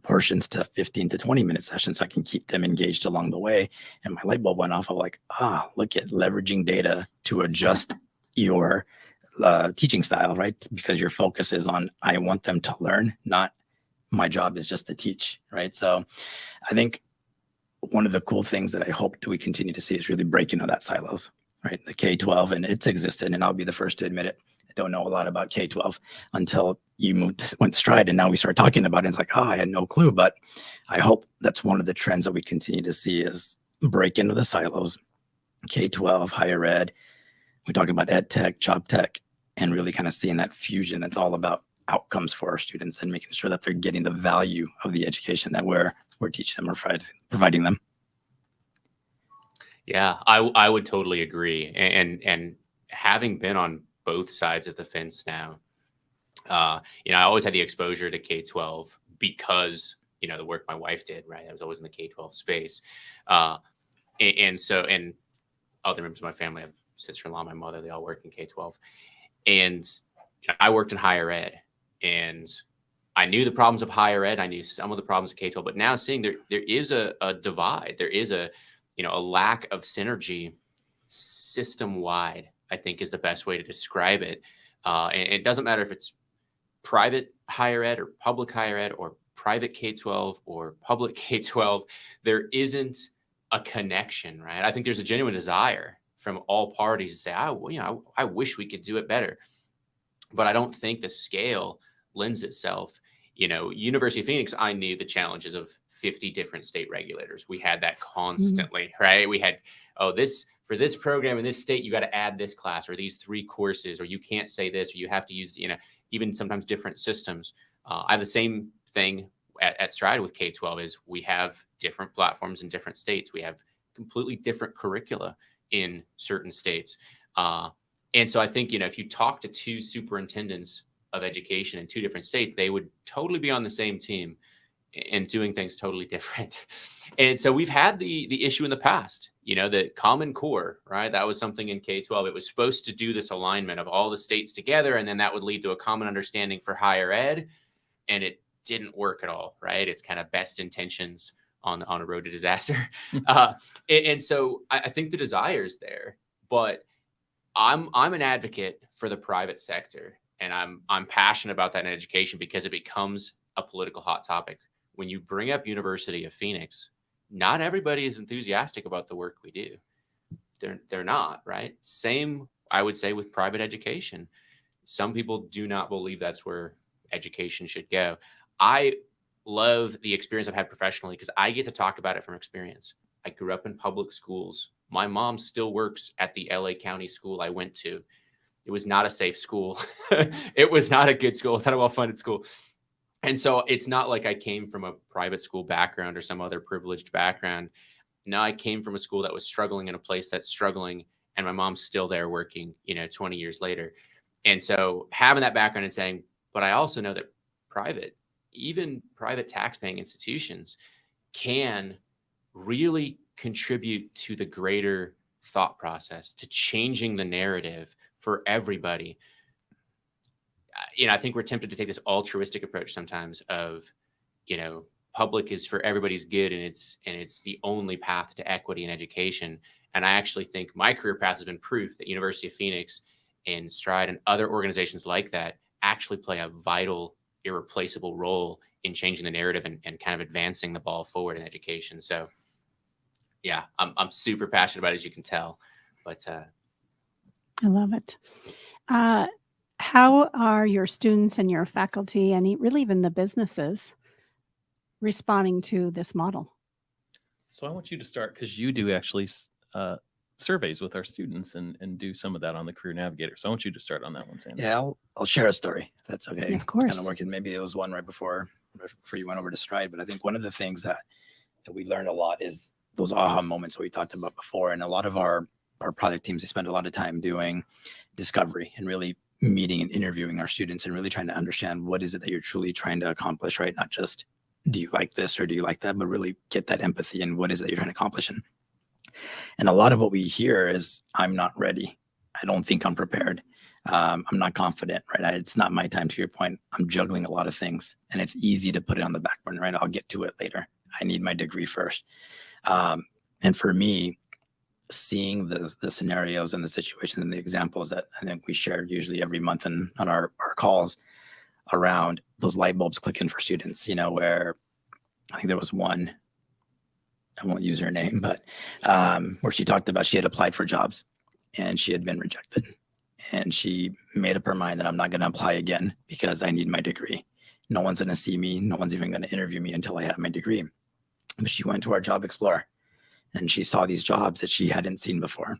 portions to 15 to 20-minute sessions so I can keep them engaged along the way. And my light bulb went off. I'm like, look at leveraging data to adjust your teaching style, right? Because your focus is on, I want them to learn, not my job is just to teach, right? So I think one of the cool things that I hope that we continue to see is really breaking of that silos, right? The K-12, and it's existed, and I'll be the first to admit it. I don't know a lot about K-12 until you went Stride, and now we start talking about it. It's like, I had no clue, but I hope that's one of the trends that we continue to see is break into the silos, K-12, higher ed. We talk about ed tech, job tech, and really kind of seeing that fusion that's all about outcomes for our students and making sure that they're getting the value of the education that we're teaching them or providing them. Yeah, I would totally agree. And having been on both sides of the fence now, I always had the exposure to K-12 because, the work my wife did, right? I was always in the K-12 space. And other members of my family, I have sister-in-law, my mother, they all work in K-12. And I worked in higher ed, and I knew the problems of higher ed. I knew some of the problems of K-12, but now seeing there is a divide. There is a lack of synergy system-wide, I think is the best way to describe it. And it doesn't matter if it's private higher ed or public higher ed or private K-12 or public K-12. There isn't a connection, right? I think there's a genuine desire from all parties to say, I wish we could do it better. But I don't think the scale lends itself. University of Phoenix, I knew the challenges of 50 different state regulators. We had that constantly, right? We had, for this program in this state, you got to add this class or these 3 courses, or you can't say this, or you have to use, even sometimes different systems. I have the same thing at Stride with K-12 is we have different platforms in different states. We have completely different curricula in certain states. And so I think, if you talk to 2 superintendents of education in 2 different states, they would totally be on the same team and doing things totally different. And so we've had the issue in the past, the Common Core, right? That was something in K-12. It was supposed to do this alignment of all the states together, and then that would lead to a common understanding for higher ed. And it didn't work at all, right? It's kind of best intentions on a road to disaster. And so I think the desire is there, but I'm an advocate for the private sector. And I'm passionate about that in education because it becomes a political hot topic. When you bring up University of Phoenix, not everybody is enthusiastic about the work we do. They're not, right? Same, I would say, with private education. Some people do not believe that's where education should go. I love the experience I've had professionally because I get to talk about it from experience. I grew up in public schools. My mom still works at the LA County school I went to. It was not a safe school. It was not a good school. It's not a well-funded school. And so it's not like I came from a private school background or some other privileged background. No, I came from a school that was struggling in a place that's struggling, and my mom's still there working, 20 years later. And so having that background and saying, but I also know that even private tax-paying institutions can really contribute to the greater thought process, to changing the narrative for everybody. I think we're tempted to take this altruistic approach sometimes of, public is for everybody's good, and it's the only path to equity in education. And I actually think my career path has been proof that University of Phoenix and Stride and other organizations like that actually play a vital, irreplaceable role in changing the narrative and kind of advancing the ball forward in education. So yeah, I'm super passionate about it, as you can tell, but I love it. How are your students and your faculty and really even the businesses responding to this model? So I want you to start because you do actually surveys with our students and do some of that on the Career Navigator. So I want you to start on that one, Sandy. Yeah, I'll share a story if that's okay. Yeah, of course. Kind of working. Maybe it was one right before you went over to Stride, but I think one of the things that we learned a lot is those aha moments that we talked about before. And a lot of our product teams, they spend a lot of time doing discovery and really meeting and interviewing our students and really trying to understand what is it that you're truly trying to accomplish, right? Not just do you like this or do you like that, but really get that empathy and what is it that you're trying to accomplish. And a lot of what we hear is, I'm not ready. I don't think I'm prepared. I'm not confident, right? It's not my time, to your point. I'm juggling a lot of things and it's easy to put it on the back burner, right? I'll get to it later. I need my degree first. And for me, seeing the scenarios and the situations and the examples that I think we shared usually every month on our calls around those light bulbs clicking for students, where I think there was one, I won't use her name, but where she talked about she had applied for jobs and she had been rejected. And she made up her mind that I'm not going to apply again because I need my degree. No one's going to see me. No one's even going to interview me until I have my degree. But she went to our Job Explorer and she saw these jobs that she hadn't seen before.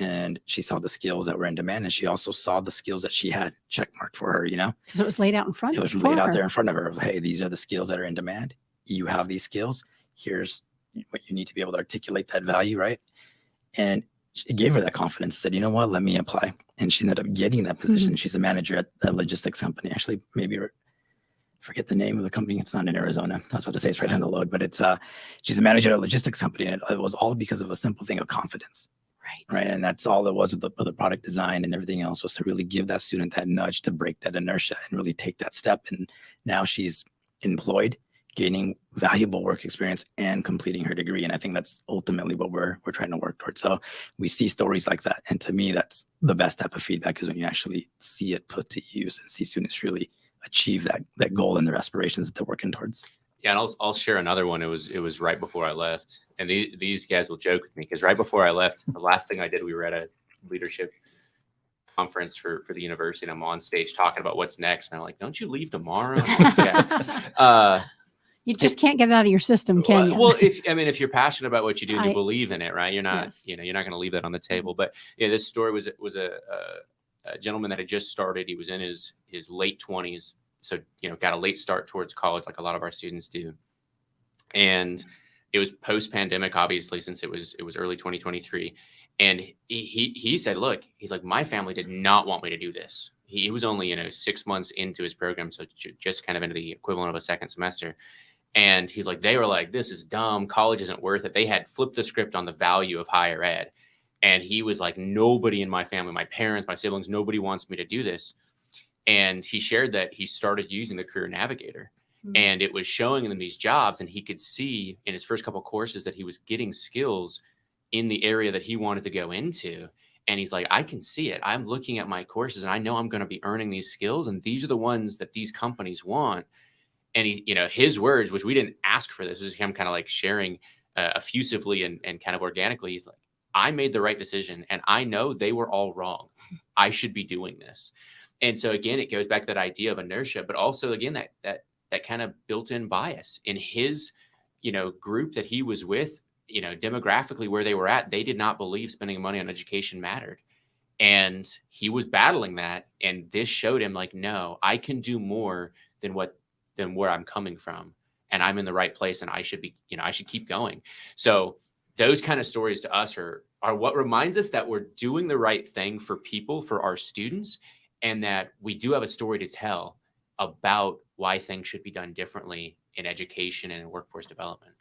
And she saw the skills that were in demand. And she also saw the skills that she had checkmarked for her, Because it was laid out in front of her. It was laid out there in front of her. Hey, these are the skills that are in demand. You have these skills. Here's what you need to be able to articulate that value, right? And it gave her that confidence, said, you know what, let me apply. And she ended up getting that position. Mm-hmm. She's a manager at a logistics company. Actually, maybe forget the name of the company. It's not in Arizona. I was about to say it's right down the road, but it's she's a manager at a logistics company. And it was all because of a simple thing of confidence. Right. And that's all it was with the product design and everything else, was to really give that student that nudge to break that inertia and really take that step. And now she's employed, gaining valuable work experience and completing her degree. And I think that's ultimately what we're trying to work towards. So we see stories like that. And to me, that's the best type of feedback, is when you actually see it put to use and see students really achieve that goal and their aspirations that they're working towards. Yeah, and I'll share another one. It was right before I left. And these guys will joke with me because right before I left, the last thing I did, we were at a leadership conference for the university, and I'm on stage talking about what's next. And I'm like, don't you leave tomorrow? You just can't get it out of your system, can you? Well, if you're passionate about what you do and you believe in it, right? You're not, yes. You're not going to leave that on the table. But yeah, this story was a gentleman that had just started. He was in his late 20s, so got a late start towards college, like a lot of our students do. And it was post-pandemic, obviously, since it was early 2023. And he said, look, he's like, my family did not want me to do this. He was only 6 months into his program, so just kind of into the equivalent of a second semester. And he's like, they were like, this is dumb. College isn't worth it. They had flipped the script on the value of higher ed. And he was like, nobody in my family, my parents, my siblings, nobody wants me to do this. And he shared that he started using the Career Navigator. Mm-hmm. And it was showing him these jobs. And he could see in his first couple of courses that he was getting skills in the area that he wanted to go into. And he's like, I can see it. I'm looking at my courses and I know I'm going to be earning these skills. And these are the ones that these companies want. And he, his words, which we didn't ask for, this was him kind of like sharing effusively and kind of organically. He's like, I made the right decision and I know they were all wrong. I should be doing this. And so again, it goes back to that idea of inertia, but also again, that kind of built-in bias in his, group that he was with, demographically where they were at, they did not believe spending money on education mattered. And he was battling that. And this showed him like, no, I can do more than where I'm coming from. And I'm in the right place and I should be, I should keep going. So those kind of stories to us are what reminds us that we're doing the right thing for people, for our students, and that we do have a story to tell about why things should be done differently in education and in workforce development.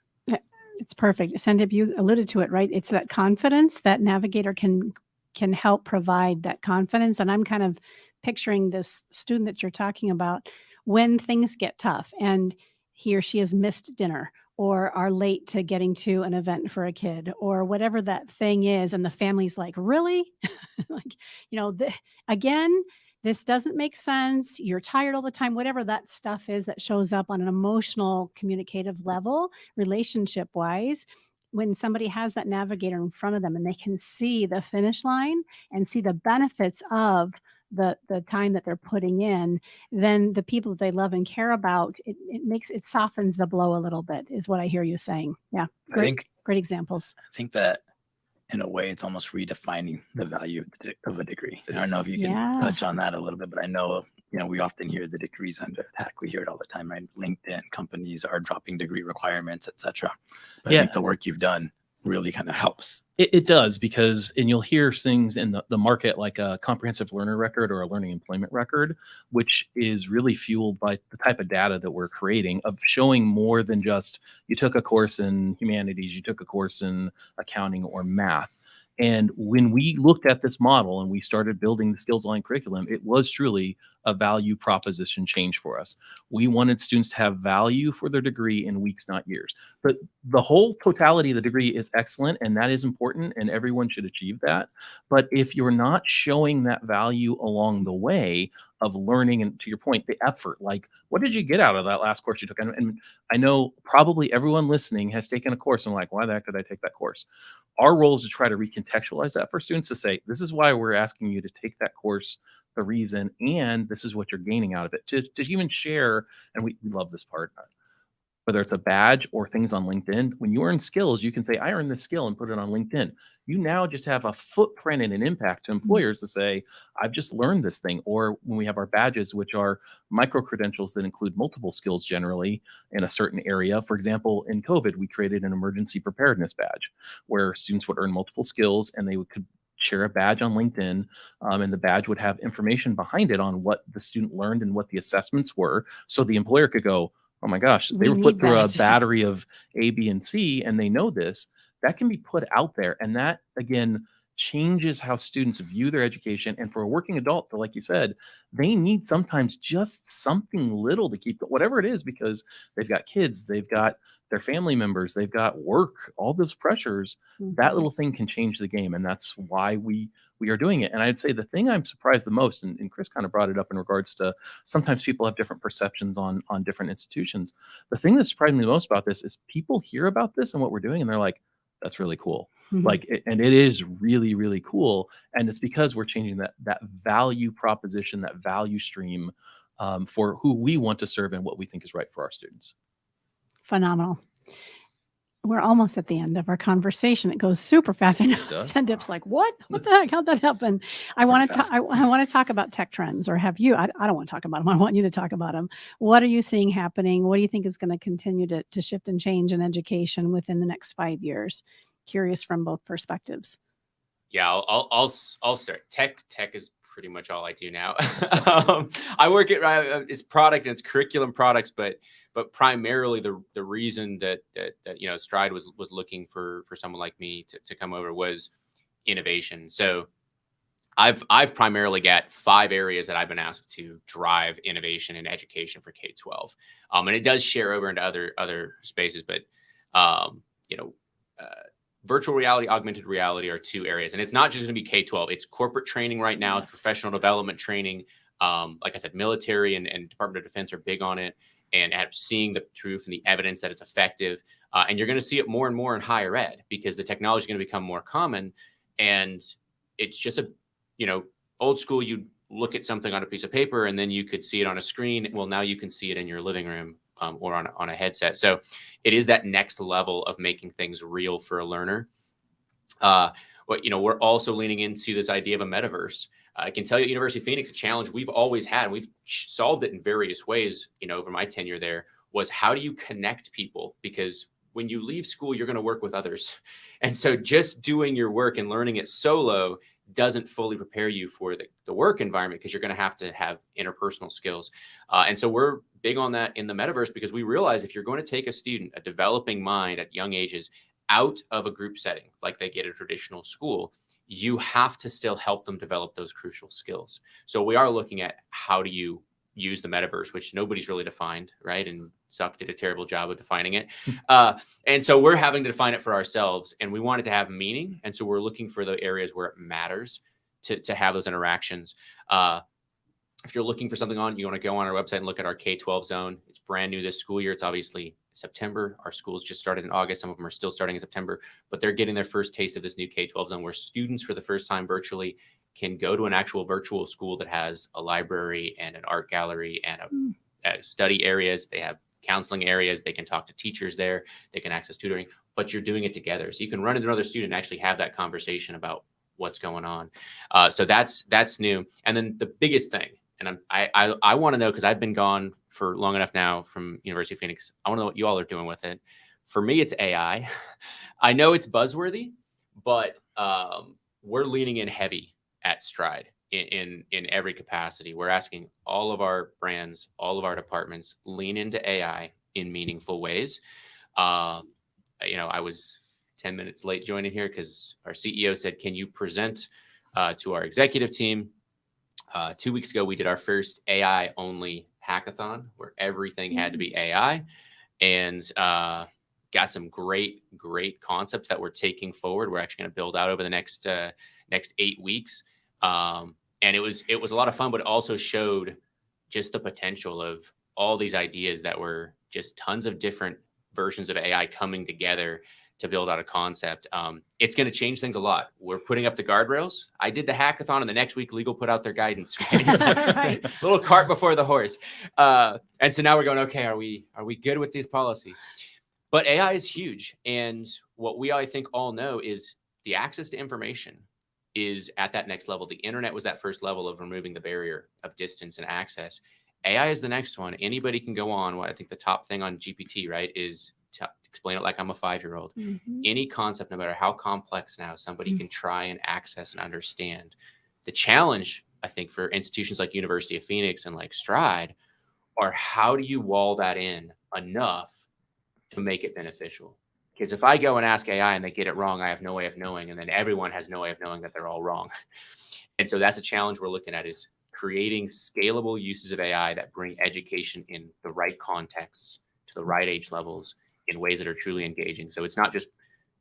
It's perfect. Sandip, you alluded to it, right? It's that confidence that Navigator can help provide that confidence. And I'm kind of picturing this student that you're talking about when things get tough and he or she has missed dinner or are late to getting to an event for a kid or whatever that thing is. And the family's like, really? Again, this doesn't make sense. You're tired all the time, whatever that stuff is that shows up on an emotional, communicative level, relationship wise. When somebody has that Navigator in front of them and they can see the finish line and see the benefits of the time that they're putting in, then the people that they love and care about, it softens the blow a little bit, is what I hear you saying. Yeah, great examples. I think that in a way, it's almost redefining the value of a degree. I don't know if you can touch on that a little bit, but I know, we often hear the degrees under attack. We hear it all the time, right? LinkedIn companies are dropping degree requirements, etc. But I think the work you've done really kind of helps. It does, because, and you'll hear things in the market like a comprehensive learner record or a learning employment record, which is really fueled by the type of data that we're creating, of showing more than just you took a course in humanities, you took a course in accounting or math. And when we looked at this model and we started building the skills aligned curriculum, it was truly a value proposition change for us. We wanted students to have value for their degree in weeks, not years. But the whole totality of the degree is excellent, and that is important, and everyone should achieve that. But if you're not showing that value along the way of learning, and to your point, the effort, like, what did you get out of that last course you took? And I know probably everyone listening has taken a course and like, why the heck did I take that course? Our role is to try to recontextualize that for students, to say, this is why we're asking you to take that course, the reason, and this is what you're gaining out of it. To even share, and we love this part, whether it's a badge or things on LinkedIn, when you earn skills, you can say, I earned this skill, and put it on LinkedIn. You now just have a footprint and an impact to employers to say, I've just learned this thing. Or when we have our badges, which are micro credentials that include multiple skills generally in a certain area. For example, in COVID, we created an emergency preparedness badge where students would earn multiple skills, and they could share a badge on LinkedIn, and the badge would have information behind it on what the student learned and what the assessments were. So the employer could go, oh my gosh, they were put through a battery of A, B, and C, and they know this. That can be put out there. And that, again, changes how students view their education. And for a working adult, to, like you said, they need sometimes just something little to keep, whatever it is, because they've got kids, they've got their family members, they've got work, all those pressures. That little thing can change the game. And that's why we are doing it. And I'd say the thing I'm surprised the most, and Chris kind of brought it up in regards to sometimes people have different perceptions on different institutions. The thing that surprised me the most about this is people hear about this and what we're doing, and they're like, that's really cool. And it is really, really cool. And it's because we're changing that value proposition, that value stream, for who we want to serve and what we think is right for our students. Phenomenal. We're almost at the end of our conversation. It goes super fast. I know Sendip's like, what the heck? How'd that happen? I want to talk about tech trends, or have you? I don't want to talk about them. I want you to talk about them. What are you seeing happening? What do you think is going to continue to shift and change in education within the next 5 years? Curious from both perspectives. Yeah, I'll start. Tech is pretty much all I do now. I work at it's product and it's curriculum products, but primarily the reason that Stride was looking for someone like me to come over was innovation. So I've primarily got 5 areas that I've been asked to drive innovation in education for K-12, and it does share over into other spaces, but virtual reality, augmented reality are 2 areas. And it's not just going to be K-12. It's corporate training right now. Yes. It's professional development training. Like I said, military and Department of Defense are big on it, and seeing the proof and the evidence that it's effective. And you're going to see it more and more in higher ed, because the technology is going to become more common. And it's just old school, you look at something on a piece of paper and then you could see it on a screen. Well, now you can see it in your living room. Or on a headset. So it is that next level of making things real for a learner. We're also leaning into this idea of a metaverse. I can tell you at University of Phoenix, a challenge we've always had, and we've solved it in various ways, over my tenure there, was how do you connect people? Because when you leave school, you're going to work with others. And so just doing your work and learning it solo doesn't fully prepare you for the work environment, because you're going to have interpersonal skills. And so we're big on that in the metaverse, because we realize if you're going to take a student, a developing mind at young ages, out of a group setting like they get at traditional school, you have to still help them develop those crucial skills. So we are looking at how do you use the metaverse, which nobody's really defined, right? And Zuck did a terrible job of defining it. And so we're having to define it for ourselves, and we want it to have meaning. And so we're looking for the areas where it matters to have those interactions. If you're looking for something you want to go on our website and look at our K-12 zone. It's brand new this school year. It's obviously September. Our schools just started in August. Some of them are still starting in September, but they're getting their first taste of this new K-12 zone, where students for the first time virtually can go to an actual virtual school that has a library and an art gallery and study areas. They have counseling areas. They can talk to teachers there. They can access tutoring, but you're doing it together. So you can run into another student and actually have that conversation about what's going on. So that's new. And then the biggest thing, and I want to know, because I've been gone for long enough now from University of Phoenix. I want to know what you all are doing with it. For me, it's AI. I know it's buzzworthy, but we're leaning in heavy at Stride in every capacity. We're asking all of our brands, all of our departments, lean into AI in meaningful ways. I was 10 minutes late joining here because our CEO said, can you present to our executive team? 2 weeks ago, we did our first AI only hackathon where everything had to be AI, and got some great concepts that we're taking forward. We're actually going to build out over the next 8 weeks. And it was a lot of fun, but it also showed just the potential of all these ideas that were just tons of different versions of AI coming together to build out a concept. It's going to change things a lot. We're putting up the guardrails. I did the hackathon, and the next week legal put out their guidance. Right? Little cart before the horse. And so now we're going, okay, are we good with these policies? But AI is huge. And what we, I think, all know is the access to information is at that next level. The internet was that first level of removing the barrier of distance and access. AI is the next one. Anybody can go on. What I think the top thing on GPT, right, is to explain it like I'm a 5-year-old. Mm-hmm. Any concept, no matter how complex now, somebody can try and access and understand. The challenge, I think, for institutions like University of Phoenix and like Stride are how do you wall that in enough to make it beneficial? Because if I go and ask AI and they get it wrong, I have no way of knowing. And then everyone has no way of knowing that they're all wrong. And so that's a challenge we're looking at, is creating scalable uses of AI that bring education in the right contexts to the right age levels in ways that are truly engaging. So it's not just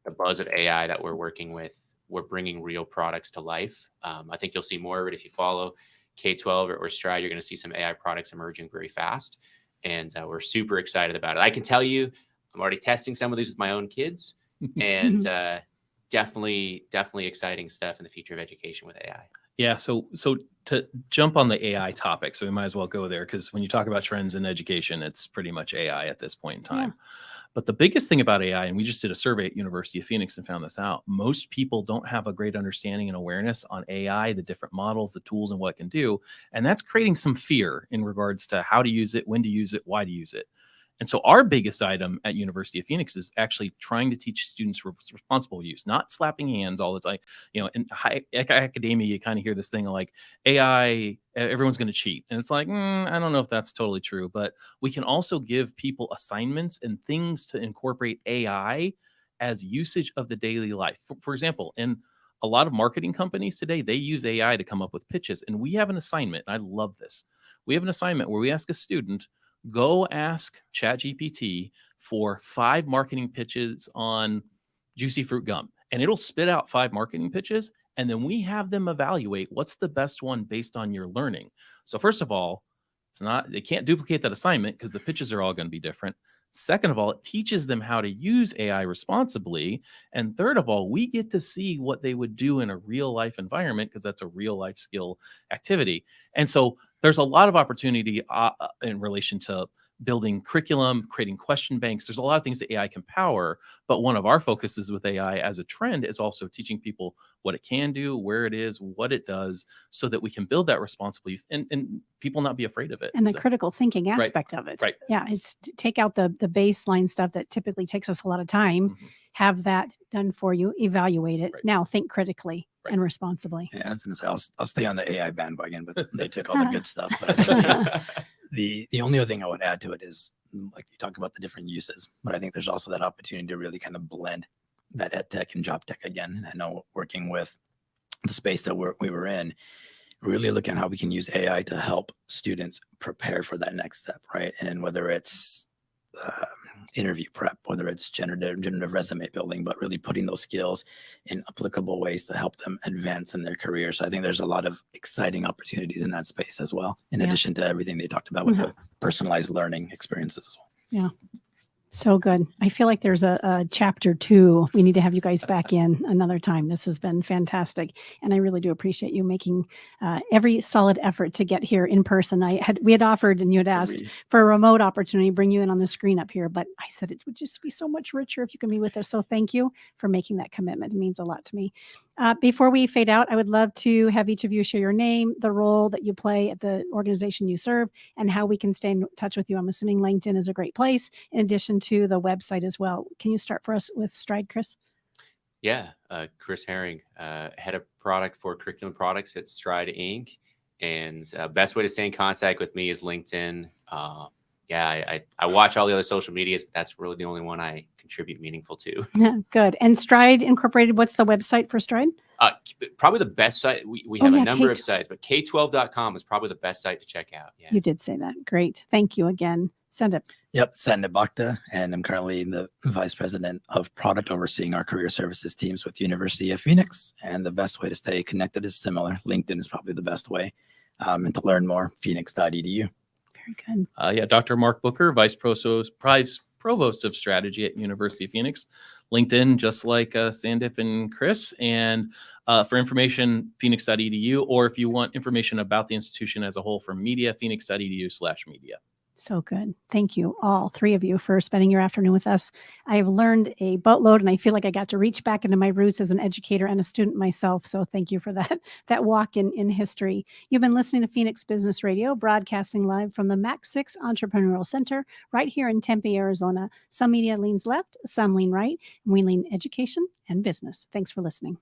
the buzz of AI that we're working with. We're bringing real products to life. I think you'll see more of it if you follow K-12 or Stride. You're going to see some AI products emerging very fast. And we're super excited about it. I can tell you, I'm already testing some of these with my own kids, and definitely exciting stuff in the future of education with AI. Yeah. So to jump on the AI topic, so we might as well go there, because when you talk about trends in education, it's pretty much AI at this point in time. Yeah. But the biggest thing about AI, and we just did a survey at University of Phoenix and found this out, most people don't have a great understanding and awareness on AI, the different models, the tools, and what it can do. And that's creating some fear in regards to how to use it, when to use it, why to use it. And so our biggest item at University of Phoenix is actually trying to teach students responsible use, not slapping hands all the time. In high academia, you kind of hear this thing like AI, everyone's going to cheat. And it's like, I don't know if that's totally true, but we can also give people assignments and things to incorporate AI as usage of the daily life. For example, in a lot of marketing companies today, they use AI to come up with pitches. And we have an assignment, and I love this. We have an assignment where we ask a student, go ask ChatGPT for 5 marketing pitches on juicy fruit gum, and it'll spit out 5 marketing pitches. And then we have them evaluate what's the best one based on your learning. So first of all, they can't duplicate that assignment because the pitches are all going to be different. Second of all, it teaches them how to use AI responsibly. And third of all, we get to see what they would do in a real life environment, because that's a real life skill activity. And so there's a lot of opportunity in relation to building curriculum, creating question banks. There's a lot of things that AI can power, but one of our focuses with AI as a trend is also teaching people what it can do, where it is, what it does, so that we can build that responsible use and people not be afraid of it. And the critical thinking aspect of it. Right. Yeah. It's take out the baseline stuff that typically takes us a lot of time, have that done for you, evaluate it. Right. Now think critically and responsibly. Yeah, I was going to say, I'll stay on the AI bandwagon, but they took all the good stuff. But I think the only other thing I would add to it is, like you talk about the different uses, but I think there's also that opportunity to really kind of blend that ed tech and job tech again. I know working with the space that we were in, really looking at how we can use AI to help students prepare for that next step, right? And whether it's interview prep, whether it's generative resume building, but really putting those skills in applicable ways to help them advance in their career. So I think there's a lot of exciting opportunities in that space as well, in addition to everything they talked about with the personalized learning experiences as well. Yeah. So good. I feel like there's a chapter 2. We need to have you guys back in another time. This has been fantastic. And I really do appreciate you making every solid effort to get here in person. We had offered, and you had asked for a remote opportunity, bring you in on the screen up here, but I said it would just be so much richer if you can be with us. So thank you for making that commitment. It means a lot to me. Before we fade out, I would love to have each of you share your name, the role that you play at the organization you serve, and how we can stay in touch with you. I'm assuming LinkedIn is a great place, in addition to the website as well. Can you start for us with Stride, Chris? Yeah, Chris Herring, head of product for curriculum products at Stride Inc. And best way to stay in contact with me is LinkedIn. I watch all the other social medias, but that's really the only one I contribute meaningful to. Yeah, good. And Stride Incorporated, what's the website for Stride? Probably the best site. We have a number of sites, but K12.com is probably the best site to check out. Yeah. You did say that. Great. Thank you again. Sandip. Yep, Sandip Bhakta, and I'm currently the Vice President of Product, overseeing our career services teams with University of Phoenix. And the best way to stay connected is similar. LinkedIn is probably the best way. And to learn more, phoenix.edu. Very good. Dr. Mark Booker, Vice Provost of Strategy at University of Phoenix. LinkedIn, just like Sandip and Chris. And for information, phoenix.edu, or if you want information about the institution as a whole from media, phoenix.edu/media. So good. Thank you, all 3 of you, for spending your afternoon with us. I have learned a boatload, and I feel like I got to reach back into my roots as an educator and a student myself. So thank you for that walk in history. You've been listening to Phoenix Business Radio, broadcasting live from the Mac 6 Entrepreneurial Center right here in Tempe, Arizona. Some media leans left, some lean right, and we lean education and business. Thanks for listening.